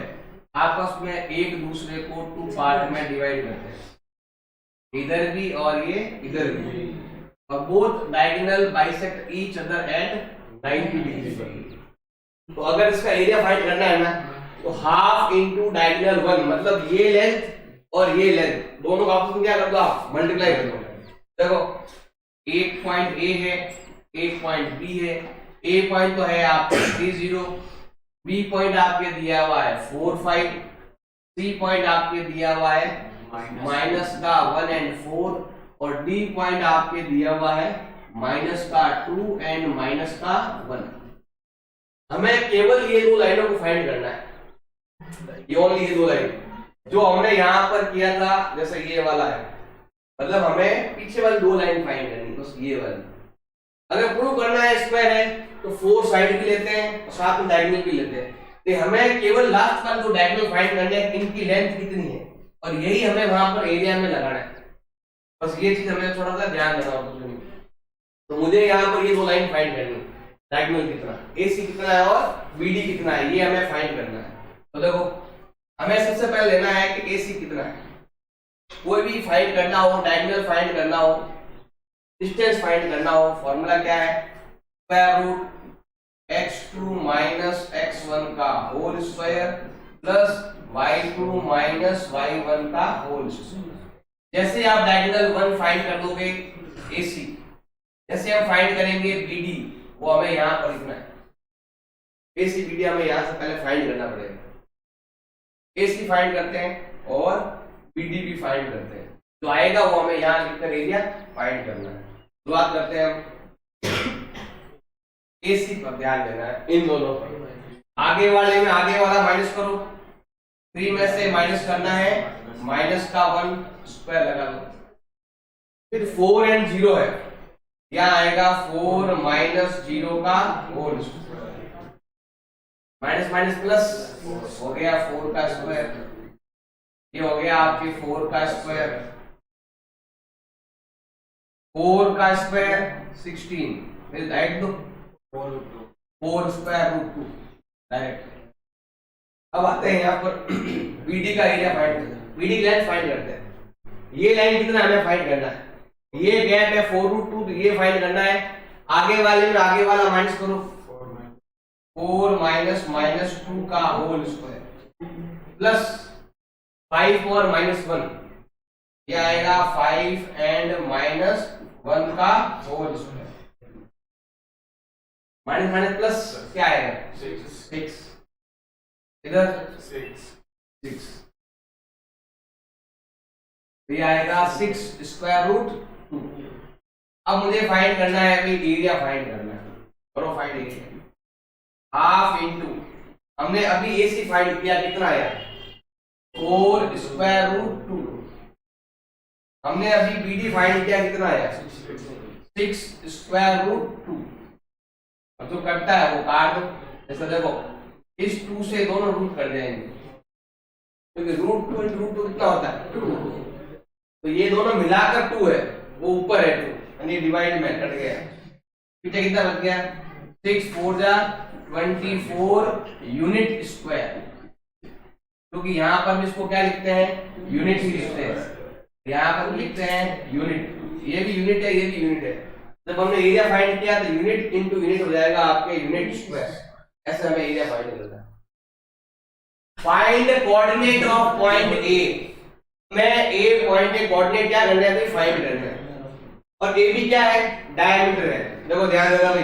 आपस में एक दूसरे को 2 पार्ट में डिवाइड करते हैं, इधर भी और ये इधर भी, और both diagonal bisect each other at 90 degree पर। तो अगर इसका एरिया फाइंड करना है ना, तो हाफ इनटू डायगोनल 1, मतलब ये लेंथ और ये लेंथ दोनों का आपस में क्या कर दो, आप मल्टीप्लाई कर दो। देखो एक पॉइंट ए है, एक पॉइंट बी है, ए पॉइंट तो है आपका 30, बी पॉइंट आपके दिया हुआ है 4 5, सी पॉइंट आपके दिया हुआ है माइनस का 1 एंड 4, और डी पॉइंट आपके दिया हुआ है माइनस का 2 एंड माइनस का 1। हमें केवल ये दो लाइनों को फाइंड करना है, ये ओनली ये दो लाइन जो हमने यहाँ पर किया था, जैसे ये वाला है, मतलब हमें पीछे वाली दो लाइन फाइंड करनी, बस ये वाली। अगर प्रूव करना है स्क्वायर है तो 4 साइड भी लेते हैं और साथ में डायगोनल भी लेते हैं, तो हमें केवल लास्ट वाले दो डायगोनल फाइंड करने हैं, इनकी लेंथ कितनी है, और यही हमें वहां पर एरिया में लगाना है। बस ये चीज हमें थोड़ा सा ध्यान देना होगा। तो मुझे यहाँ पर ये दो लाइन फाइंड करनी है, डायगोनल कितना, AC कितना है और BD कितना है, ये हमें फाइंड करना है। तो देखो हमें सबसे पहले लेना है कि AC कितना है। कोई भी फाइंड करना हो, डायगोनल फाइंड करना हो, डिस्टेंस फाइंड करना हो, फॉर्मूला क्या है, square root x2 minus x1 का whole square plus y2 minus y1 का होल स्क्वायर। जैसे आप डायगोनल 1 फाइंड कर दोगे AC, जैसे हम फाइंड करेंगे BD, वो हमें यहाँ पर लिखना है। AC BD हमें यहाँ से पहले फाइंड करना पड़ेगा। AC फाइंड करते हैं और BD भी फाइंड करते हैं, जो आएगा वो हमें यहाँ लिखकर एरिया फाइंड करना है। शुरुआत करते हैं हम AC पर ध्यान देना है, इन दोनों पर। आगे वाले में आगे वाला माइनस करो, 3 में से माइनस करना है, माइनस का 1 स्क्वायर लगा लो। फिर 4 एंड 0 है, यहाँ आएगा 4 माइनस 0 का whole square, minus minus plus हो गया 4 का स्क्वायर, ये हो गया आपके 4 का स्क्वायर, 4 का स्क्वायर 16, फिर डायरेक्ट दो 4 स्क्वायर रूट 2 डायरेक्ट। अब आते हैं यहाँ पर BD का एरिया फाइंड करते हैं, BD की लाइन फाइंड करते हैं। ये लाइन कितना हमें फाइंड करना है, ये गैप है 4 रूट 2, तो ये फाइंड करना है। आगे वाले में आगे वाला माइनस करो, 4 माइनस माइनस 2 का होल स्क्वायर प्लस 5 और माइनस 1, ये आएगा 5 एंड माइनस 1 का whole square, minus minus plus क्या आएगा 6, इधर 6, ये आएगा 6 स्क्वायर रूट 2। अब मुझे फाइंड करना है, अभी एरिया फाइंड करना है, करो फाइंड एरिया, हाफ इंटू हमने अभी AC फाइंड किया, कितना आया 4 स्क्वायर रूट 2। हमने अभी BD फाइंड किया, कितना आया 6 स्क्वायर रूट 2। अब जो करता है वो काट दो, जैसे देखो इस 2 से दोनों रूट कर जाएंगे, क्योंकि रूट 2 इंटू रूट 2 कितना होता है 2, तो ये दोनों मिलाकर 2 है, वो ऊपर है 2, यानी डिवाइड में कट गया, पीछे कितना बच गया 6 4 जा 24 यूनिट स्क्वायर, क्योंकि यहाँ पर भी इसको क्या लिखते हैं यूनिट ही लिखते हैं, यहाँ पर लिखते हैं यूनिट, ये भी यूनिट है, ये भी यूनिट है। जब हमने एरिया फाइंड किया तो यूनिट इनटू यूनिट हो जाएगा आपके यूनिट स्क्वायर, ऐसे हमें एरिया फाइंड करना है। Find coordinate of point A, मैं A पॉइंट के कोऑर्डिनेट क्या करना है भाई फाइंड करना है, और AB क्या है डायमीटर है। देखो ध्यान देना भाई,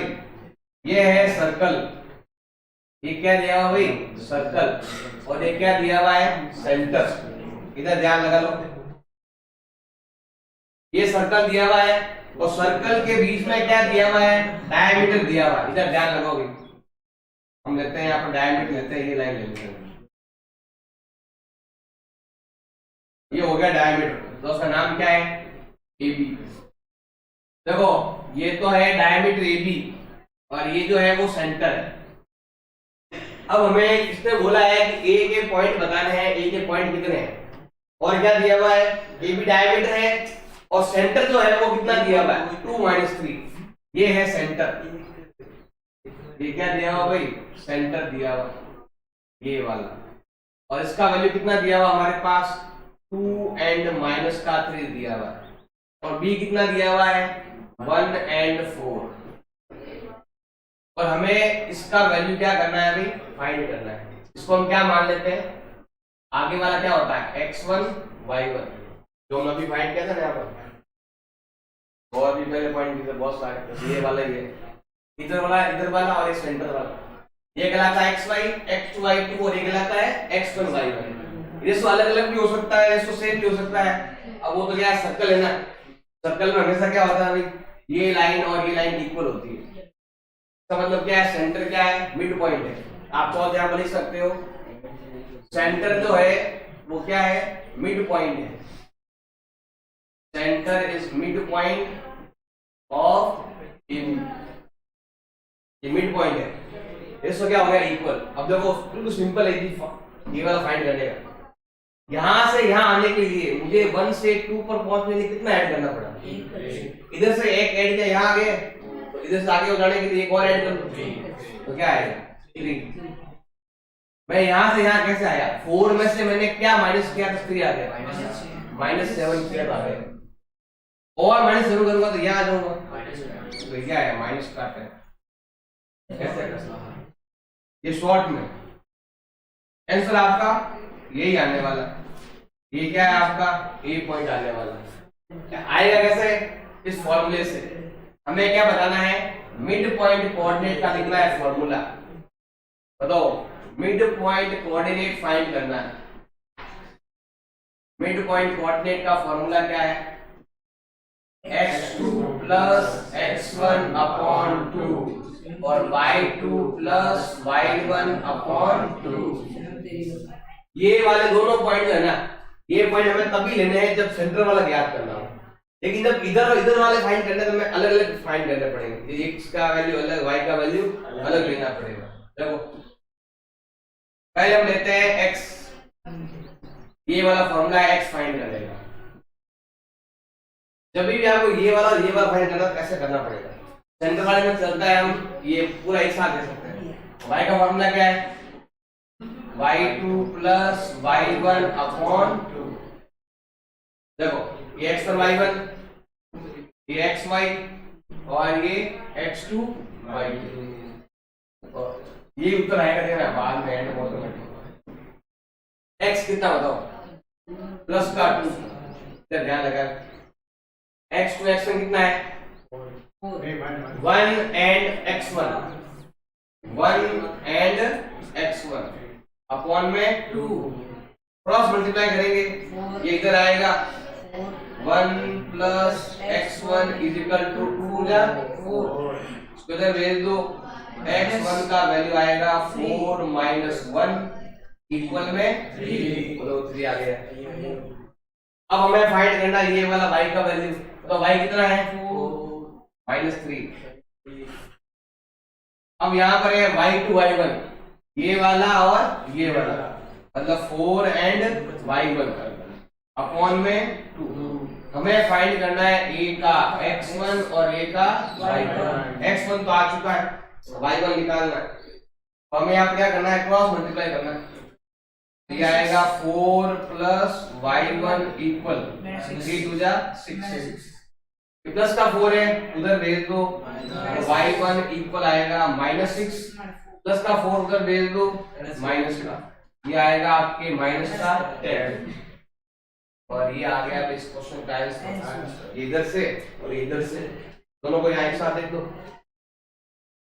ये है सर्कल, ये क्या दिया हुआ भाई सर्कल, और ये क्या दिया हुआ है सेंटर, इधर ध्यान लगा लो, ये सर्कल दिया हुआ है और सर्कल के बीच में क्या दिया हुआ है डायमीटर दिया हुआ है, इधर ध्यान लगाओगे। हम लेते हैं यहाँ पर डायमीटर लेते हैं, ये लाइन ले लेते हैं, ये हो गया डायमीटर, तो उसका नाम क्या है AB। देखो ये तो है डायमीटर AB और ये जो है वो सेंटर है। अब हमें इसने बोला है कि A के पॉइंट बताने हैं, A के पॉइंट कितने हैं, और क्या दिया हुआ है AB डायमीटर है, और सेंटर जो है वो कितना दिया हुआ है 2 - 3, ये है सेंटर, ये क्या दिया हुआ भाई सेंटर दिया हुआ ये वाला, और इसका वैल्यू कितना दिया हुआ हमारे पास 2 एंड माइनस का 3 दिया हुआ है, और B कितना दिया हुआ है 1 एंड 4, और हमें इसका वैल्यू क्या करना है भाई फाइंड करना है। इसको हम क्या मान लेते हैं, आगे वाला क्या होता है x1 y1, जो हम अभी फाइंड किया था ना यहाँ पर, और भी पहले पॉइंट दिए बहुत सारे, ये वाला ही है, इधर वाला और ये सेंटर वाला, ये कहलाता है xy x2 y2 और ये कहलाता है x1 y1। ये तो अलग अलग भी हो सकता है, इसको सेम भी हो सकता है। अब वो तो क्या सर्कल है ना, सर्कल में हमेशा क्या होता है भाई ये लाइन और ये लाइन इक्वल होती है, इसका मतलब क्या है सेंटर क्या है मिड पॉइंट है। आप तो यहाँ पर लिख सकते हो सेंटर जो है वो क्या है मिड पॉइंट है, centre is midpoint of ये मिड पॉइंट है, इसको क्या हो गया इक्वल। अब देखो बिल्कुल सिंपल है ये वाला फाइंड करने का, यहाँ से यहाँ आने के लिए मुझे 1 से 2 पर पहुंचने के लिए कितना ऐड करना पड़ा? इधर से एक ऐड किया, यहाँ आ गए, तो इधर से आगे हो जाने के लिए एक और ऐड कर लो, तो क्या आएगा? 3। मैं यहाँ से यहाँ कैसे आया? 4 में से मैंने क्या माइनस किया तो 3 आ गया, -7 किया आ गया, और माइनस जरूर करूंगा तो यहाँ आ जाऊंगा, तो क्या है? माइनस का ऐसे ये शॉर्ट में आंसर आपका यही आने वाला। ये क्या है आपका? ए पॉइंट आने वाला। आएगा कैसे? इस फॉर्मूले से। हमें क्या बताना है? मिड पॉइंट कोऑर्डिनेट का लिखना है फॉर्मूला। बताओ, मिड पॉइंट कोऑर्डिनेट फाइंड करना है। मिड पॉइंट कोऑर्डिनेट का फॉर्मूला क्या है? x2 प्लस x1 अपॉन 2 और y2 प्लस y1 अपॉन 2। ये वाले दोनों पॉइंट है ना, ये पॉइंट हमें तभी लेने हैं जब सेंटर वाला ज्ञात करना हो, लेकिन जब इधर इधर वाले फाइंड करने तो हमें अलग अलग फाइंड करने पड़ेंगे। x का वैल्यू अलग, y का वैल्यू अलग लेना पड़ेगा। देखो पहले हम लेते हैं x, ये वाला फॉर्मूला है x फाइंड करने का। जब भी आपको ये वाला फाइंड करना, कैसे करना पड़ेगा? सेंटर वाले में चलता है, हम ये पूरा एक साथ दे सकते हैं। y का फॉर्मूला क्या है? y2 plus y1 upon 2। देखो ये x पर y1, ये xy और ये x2 y2, ये उत्तर आएगा। देखना बाद में एंड ऑटोमेटिक। x कितना बताओ? प्लस का 2, ध्यान लगा। x टू x1 कितना है? 1 and x1, 1 and x1 upon में 2, क्रॉस मल्टीप्लाई करेंगे, ये इधर आएगा 1 plus x1 is equal to 2 या 4, इसको इधर भेज दो। x1 का वैल्यू आएगा 4 माइनस 1 इक्वल में 3, तो 3 आ गया। अब हमें फाइंड करना ये वाला y का वैल्यू, तो y कितना है? 4 -3। अब यहाँ पर है y2 y1, ये वाला और ये वाला, मतलब 4 एंड y1 अपॉन में 2। हमें फाइंड करना है a का x1 और a का y1। x1 तो आ चुका है, y1 निकालना है, तो हमें यहाँ क्या करना है? क्रॉस मल्टीप्लाई करना है। ये आएगा 4 प्लस y1 इक्वल 3 2 जा 6, प्लस का 4 है उधर भेज दो, y1 इक्वल आएगा -6, प्लस का 4 उधर भेज दो, माइनस का, ये आएगा आपके माइनस का 10, और ये आ गया इस क्वेश्चन का आंसर। इधर से और इधर से दोनों को यहाँ एक साथ देख दो।